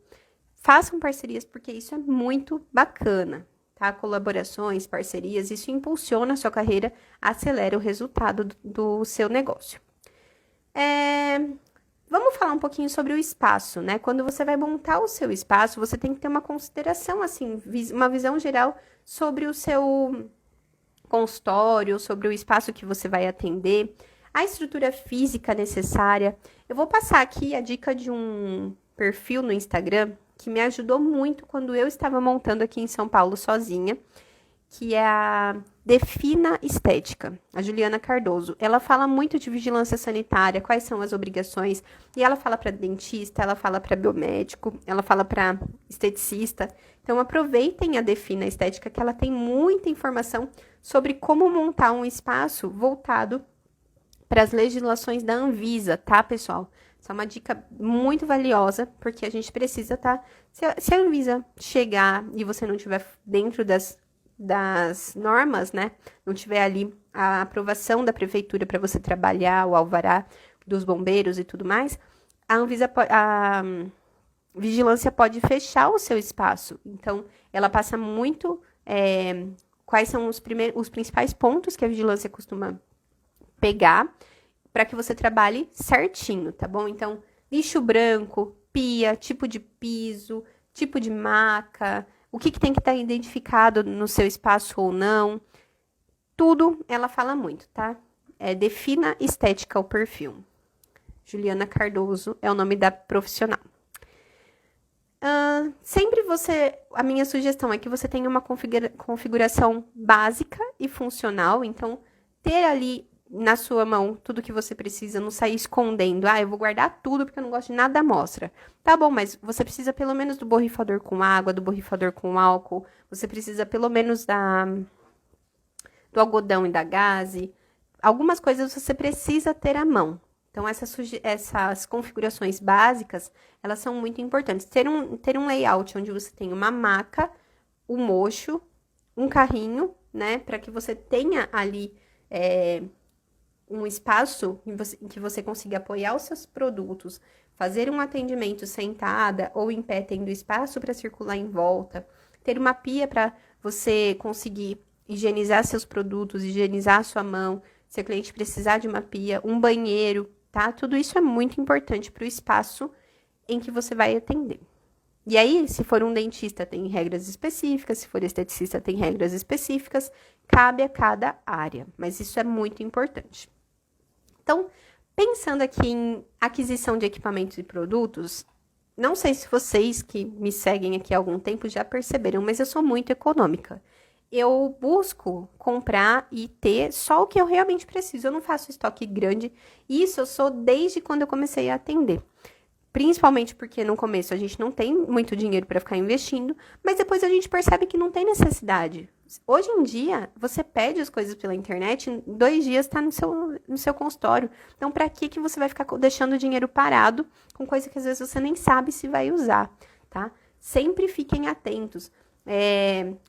façam parcerias porque isso é muito bacana, tá? Colaborações, parcerias, isso impulsiona a sua carreira, acelera o resultado do seu negócio. Vamos falar um pouquinho sobre o espaço, né? Quando você vai montar o seu espaço, você tem que ter uma consideração, assim, uma visão geral sobre o seu consultório, sobre o espaço que você vai atender, a estrutura física necessária. Eu vou passar aqui a dica de um perfil no Instagram que me ajudou muito quando eu estava montando aqui em São Paulo sozinha, que é a Defina Estética, a Juliana Cardoso. Ela fala muito de vigilância sanitária, quais são as obrigações, e ela fala para dentista, ela fala para biomédico, ela fala para esteticista. Então, aproveitem a Defina Estética, que ela tem muita informação sobre como montar um espaço voltado para as legislações da Anvisa, tá, pessoal? Essa é uma dica muito valiosa, porque a gente precisa, tá? Se a Anvisa chegar e você não estiver dentro das normas, né? Não tiver ali a aprovação da prefeitura para você trabalhar, o alvará dos bombeiros e tudo mais, a vigilância pode fechar o seu espaço. Então, ela passa muito quais são os principais pontos que a vigilância costuma pegar para que você trabalhe certinho, tá bom? Então, lixo branco, pia, tipo de piso, tipo de maca, o que tem que estar identificado no seu espaço ou não. Tudo ela fala muito, tá? Defina Estética o perfil. Juliana Cardoso é o nome da profissional. A minha sugestão é que você tenha uma configuração básica e funcional. Então, ter ali na sua mão tudo que você precisa, não sair escondendo. Eu vou guardar tudo porque eu não gosto de nada da amostra. Tá bom, mas você precisa pelo menos do borrifador com água, do borrifador com álcool. Você precisa pelo menos do algodão e da gaze. Algumas coisas você precisa ter à mão. Então, essas configurações básicas, elas são muito importantes. Ter um layout onde você tem uma maca, um mocho, um carrinho, né? Para que você tenha ali um espaço em que você consiga apoiar os seus produtos, fazer um atendimento sentada ou em pé, tendo espaço para circular em volta, ter uma pia para você conseguir higienizar seus produtos, higienizar a sua mão, se o cliente precisar de uma pia, um banheiro, tá? Tudo isso é muito importante para o espaço em que você vai atender. E aí, se for um dentista, tem regras específicas, se for esteticista, tem regras específicas, cabe a cada área, mas isso é muito importante. Então, pensando aqui em aquisição de equipamentos e produtos, não sei se vocês que me seguem aqui há algum tempo já perceberam, mas eu sou muito econômica. Eu busco comprar e ter só o que eu realmente preciso. Eu não faço estoque grande. Isso eu sou desde quando eu comecei a atender. Principalmente porque no começo a gente não tem muito dinheiro para ficar investindo, mas depois a gente percebe que não tem necessidade. Hoje em dia, você pede as coisas pela internet, em 2 dias está no seu consultório. Então, para que você vai ficar deixando o dinheiro parado com coisa que às vezes você nem sabe se vai usar, tá? Sempre fiquem atentos.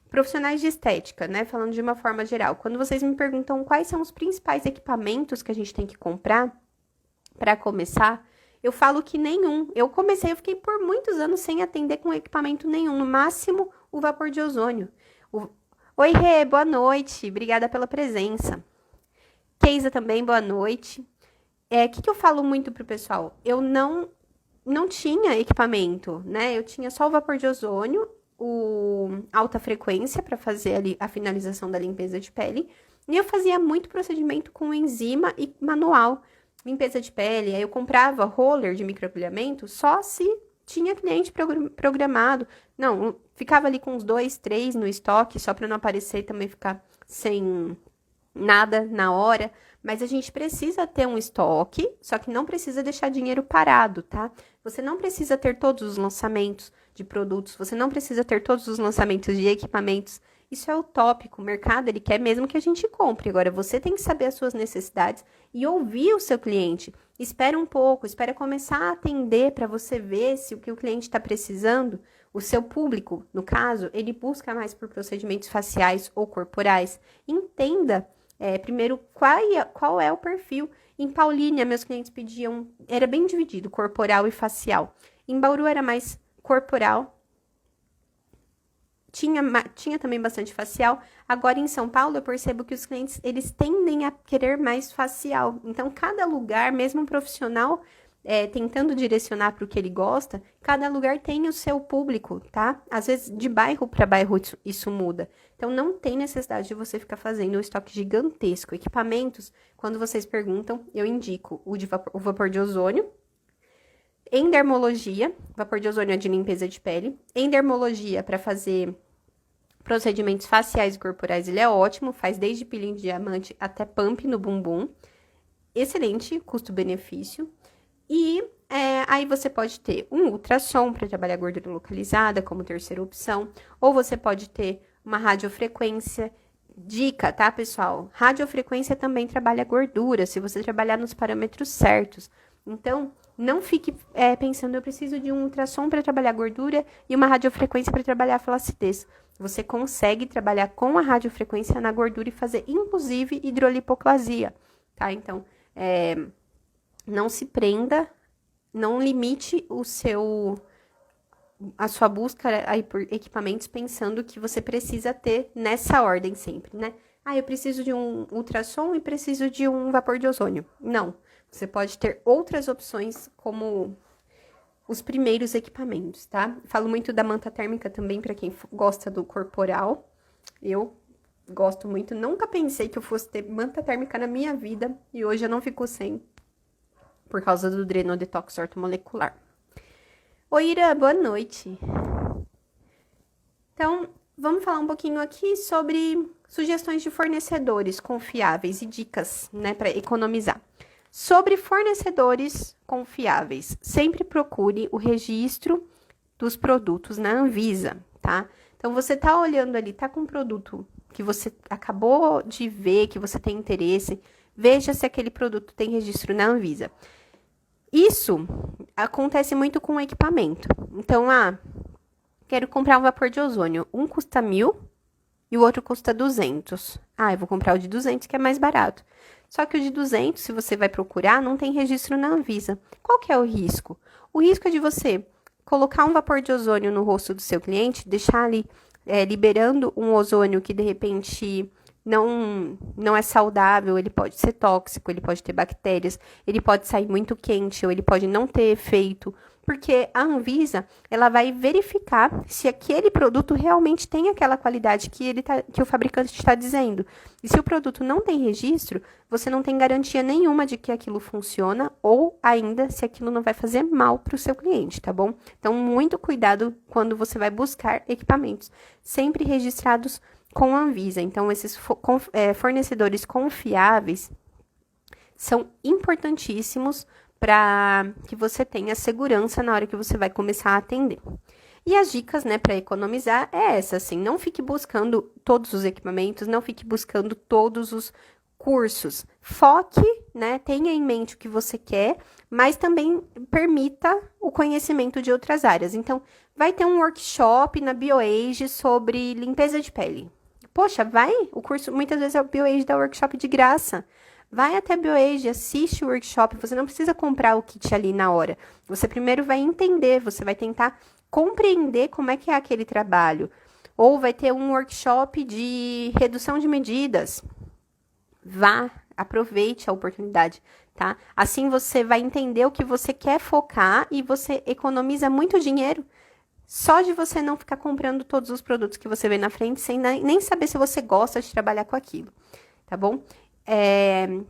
Profissionais de estética, né? Falando de uma forma geral. Quando vocês me perguntam quais são os principais equipamentos que a gente tem que comprar para começar, eu falo que nenhum. Eu fiquei por muitos anos sem atender com equipamento nenhum. No máximo, o vapor de ozônio. Oi, Rê, boa noite. Obrigada pela presença. Keisa também, boa noite. O que eu falo muito pro pessoal? Eu não tinha equipamento, né? Eu tinha só o vapor de ozônio, o alta frequência para fazer ali a finalização da limpeza de pele. E eu fazia muito procedimento com enzima e manual. limpeza de pele, aí eu comprava roller de microagulhamento só se tinha cliente programado. Não, ficava ali com uns 2, 3 no estoque, só para não aparecer também ficar sem nada na hora. Mas a gente precisa ter um estoque, só que não precisa deixar dinheiro parado, tá? Você não precisa ter todos os lançamentos de produtos, você não precisa ter todos os lançamentos de equipamentos. Isso é utópico. O mercado, ele quer mesmo que a gente compre. Agora, você tem que saber as suas necessidades e ouvir o seu cliente. Espera um pouco, espera começar a atender para você ver se o que o cliente está precisando, o seu público, no caso, ele busca mais por procedimentos faciais ou corporais. Entenda primeiro qual é o perfil. Em Paulínia, meus clientes pediam, era bem dividido, corporal e facial. Em Bauru era mais corporal. Tinha também bastante facial. Agora, em São Paulo, eu percebo que os clientes, eles tendem a querer mais facial. Então, cada lugar, mesmo um profissional, tentando direcionar para o que ele gosta, cada lugar tem o seu público, tá? Às vezes, de bairro para bairro, isso muda. Então, não tem necessidade de você ficar fazendo um estoque gigantesco. Equipamentos, quando vocês perguntam, eu indico o vapor de ozônio. Em dermologia, vapor de ozônio é de limpeza de pele. Em dermologia, para fazer procedimentos faciais e corporais, ele é ótimo. Faz desde peeling de diamante até pump no bumbum. Excelente custo-benefício. E aí você pode ter um ultrassom para trabalhar gordura localizada como terceira opção. Ou você pode ter uma radiofrequência. Dica, tá, pessoal? Radiofrequência também trabalha gordura, se você trabalhar nos parâmetros certos. Então, não fique pensando, eu preciso de um ultrassom para trabalhar gordura e uma radiofrequência para trabalhar a flacidez. Você consegue trabalhar com a radiofrequência na gordura e fazer, inclusive, hidrolipoplasia, tá? Então, não se prenda, não limite a sua busca aí por equipamentos pensando que você precisa ter nessa ordem sempre, né? Eu preciso de um ultrassom e preciso de um vapor de ozônio. Não. Você pode ter outras opções como os primeiros equipamentos, tá? Falo muito da manta térmica também para quem gosta do corporal. Eu gosto muito. Nunca pensei que eu fosse ter manta térmica na minha vida e hoje eu não fico sem por causa do drenodetox ortomolecular. Oi, Ira, boa noite. Então, vamos falar um pouquinho aqui sobre sugestões de fornecedores confiáveis e dicas, né, para economizar. Sobre fornecedores confiáveis, sempre procure o registro dos produtos na Anvisa, tá? Então, você tá olhando ali, tá com um produto que você acabou de ver, que você tem interesse, veja se aquele produto tem registro na Anvisa. Isso acontece muito com o equipamento. Então, quero comprar um vapor de ozônio. Um custa 1.000 e o outro custa 200. Eu vou comprar o de 200, que é mais barato. Só que o de 200, se você vai procurar, não tem registro na Anvisa. Qual que é o risco? O risco é de você colocar um vapor de ozônio no rosto do seu cliente, deixar ali liberando um ozônio que, de repente, não é saudável, ele pode ser tóxico, ele pode ter bactérias, ele pode sair muito quente ou ele pode não ter efeito, porque a Anvisa, ela vai verificar se aquele produto realmente tem aquela qualidade que o fabricante está dizendo. E se o produto não tem registro, você não tem garantia nenhuma de que aquilo funciona ou ainda se aquilo não vai fazer mal para o seu cliente, tá bom? Então, muito cuidado quando você vai buscar equipamentos, sempre registrados com a Anvisa. Então, esses fornecedores confiáveis são importantíssimos para que você tenha segurança na hora que você vai começar a atender. E as dicas, né, para economizar é essa, assim, não fique buscando todos os equipamentos, não fique buscando todos os cursos. Foque, né, tenha em mente o que você quer, mas também permita o conhecimento de outras áreas. Então, vai ter um workshop na BioAge sobre limpeza de pele. Poxa, o curso, muitas vezes a BioAge dá workshop de graça. Vai até a BioAge, assiste o workshop, você não precisa comprar o kit ali na hora. Você primeiro vai entender, você vai tentar compreender como é que é aquele trabalho. Ou vai ter um workshop de redução de medidas. Vá, aproveite a oportunidade, tá? Assim você vai entender o que você quer focar e você economiza muito dinheiro só de você não ficar comprando todos os produtos que você vê na frente sem nem saber se você gosta de trabalhar com aquilo, tá bom?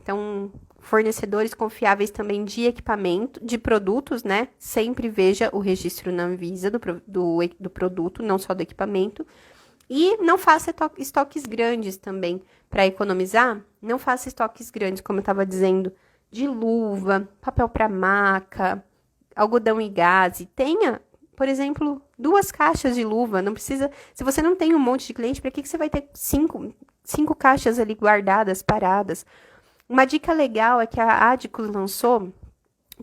Então, fornecedores confiáveis também de equipamento, de produtos, né? Sempre veja o registro na Anvisa do produto, não só do equipamento. E não faça estoques grandes também. Para economizar, não faça estoques grandes, como eu estava dizendo, de luva, papel para maca, algodão e gaze. Tenha, por exemplo, 2 caixas de luva. Não precisa. Se você não tem um monte de cliente, para que você vai ter 5 caixas ali guardadas, paradas? Uma dica legal é que a Adicus lançou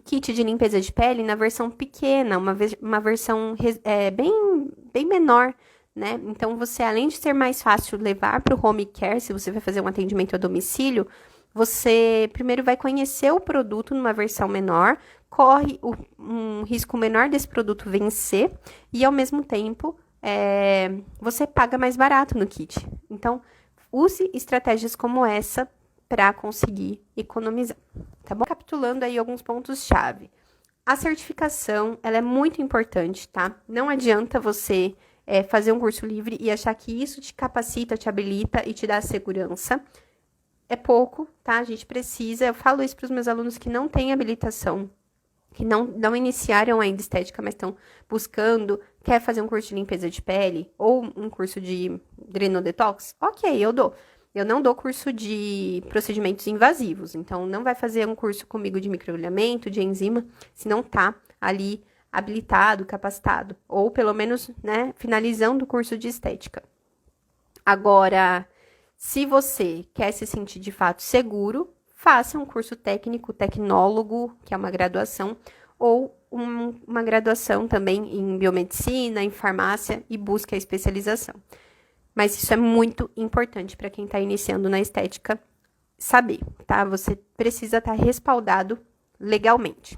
kit de limpeza de pele na versão pequena, uma versão bem menor, né? Então, você, além de ser mais fácil levar para o home care, se você vai fazer um atendimento a domicílio, você primeiro vai conhecer o produto numa versão menor, corre um risco menor desse produto vencer e, ao mesmo tempo, você paga mais barato no kit. Então, use estratégias como essa para conseguir economizar, tá bom? Capitulando aí alguns pontos-chave. A certificação, ela é muito importante, tá? Não adianta você fazer um curso livre e achar que isso te capacita, te habilita e te dá segurança. É pouco, tá? A gente precisa, eu falo isso para os meus alunos que não têm habilitação, que não iniciaram ainda estética, mas estão buscando, quer fazer um curso de limpeza de pele ou um curso de drenodetox? Ok, eu dou. Eu não dou curso de procedimentos invasivos, então não vai fazer um curso comigo de microagulhamento, de enzima, se não tá ali habilitado, capacitado, ou pelo menos, né, finalizando o curso de estética. Agora, se você quer se sentir de fato seguro, faça um curso técnico, tecnólogo, que é uma graduação, ou uma graduação também em biomedicina, em farmácia, e busque a especialização. Mas isso é muito importante para quem está iniciando na estética saber, tá? Você precisa estar respaldado legalmente.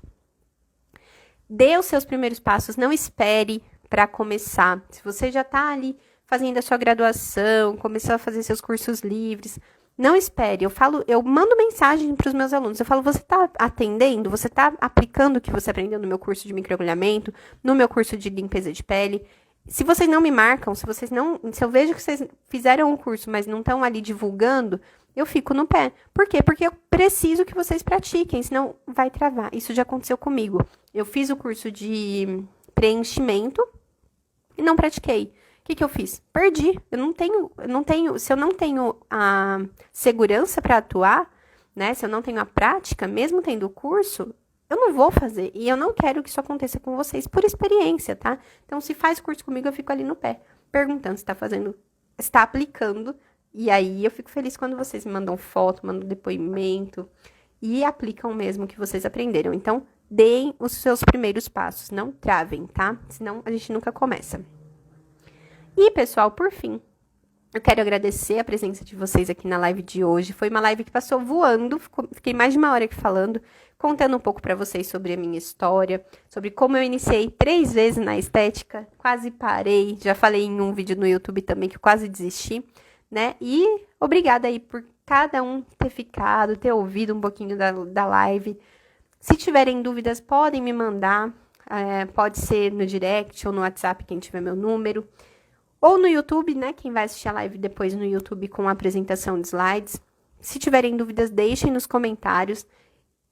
Dê os seus primeiros passos, não espere para começar. Se você já está ali fazendo a sua graduação, começou a fazer seus cursos livres, não espere. Eu mando mensagem para os meus alunos. Eu falo, você está atendendo? Você está aplicando o que você aprendeu no meu curso de microagulhamento, no meu curso de limpeza de pele? Se vocês não me marcam, se eu vejo que vocês fizeram um curso, mas não estão ali divulgando, eu fico no pé. Por quê? Porque eu preciso que vocês pratiquem, senão vai travar. Isso já aconteceu comigo. Eu fiz o curso de preenchimento e não pratiquei. O que eu fiz? Perdi. Se eu não tenho a segurança para atuar, né? Se eu não tenho a prática, mesmo tendo o curso, eu não vou fazer. E eu não quero que isso aconteça com vocês por experiência, tá? Então, se faz curso comigo, eu fico ali no pé, perguntando se está aplicando. E aí, eu fico feliz quando vocês me mandam foto, mandam depoimento e aplicam mesmo o que vocês aprenderam. Então, deem os seus primeiros passos, não travem, tá? Senão, a gente nunca começa. E, pessoal, por fim, eu quero agradecer a presença de vocês aqui na live de hoje. Foi uma live que passou voando, fiquei mais de 1 hora aqui falando, contando um pouco para vocês sobre a minha história, sobre como eu iniciei 3 vezes na estética, quase parei, já falei em um vídeo no YouTube também que eu quase desisti, né? E obrigada aí por cada um ter ficado, ter ouvido um pouquinho da live. Se tiverem dúvidas, podem me mandar, pode ser no direct ou no WhatsApp, quem tiver meu número. Ou no YouTube, né? Quem vai assistir a live depois no YouTube com a apresentação de slides. Se tiverem dúvidas, deixem nos comentários.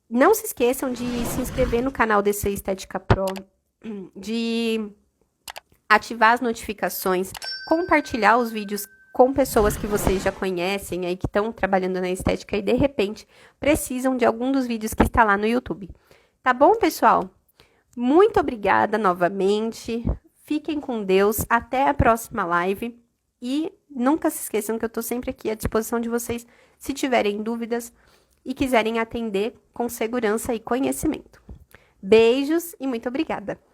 Não se esqueçam de se inscrever no canal DC Estética Pro, de ativar as notificações, compartilhar os vídeos com pessoas que vocês já conhecem aí, que estão trabalhando na estética e, de repente, precisam de algum dos vídeos que está lá no YouTube. Tá bom, pessoal? Muito obrigada novamente. Fiquem com Deus, até a próxima live e nunca se esqueçam que eu tô sempre aqui à disposição de vocês se tiverem dúvidas e quiserem atender com segurança e conhecimento. Beijos e muito obrigada!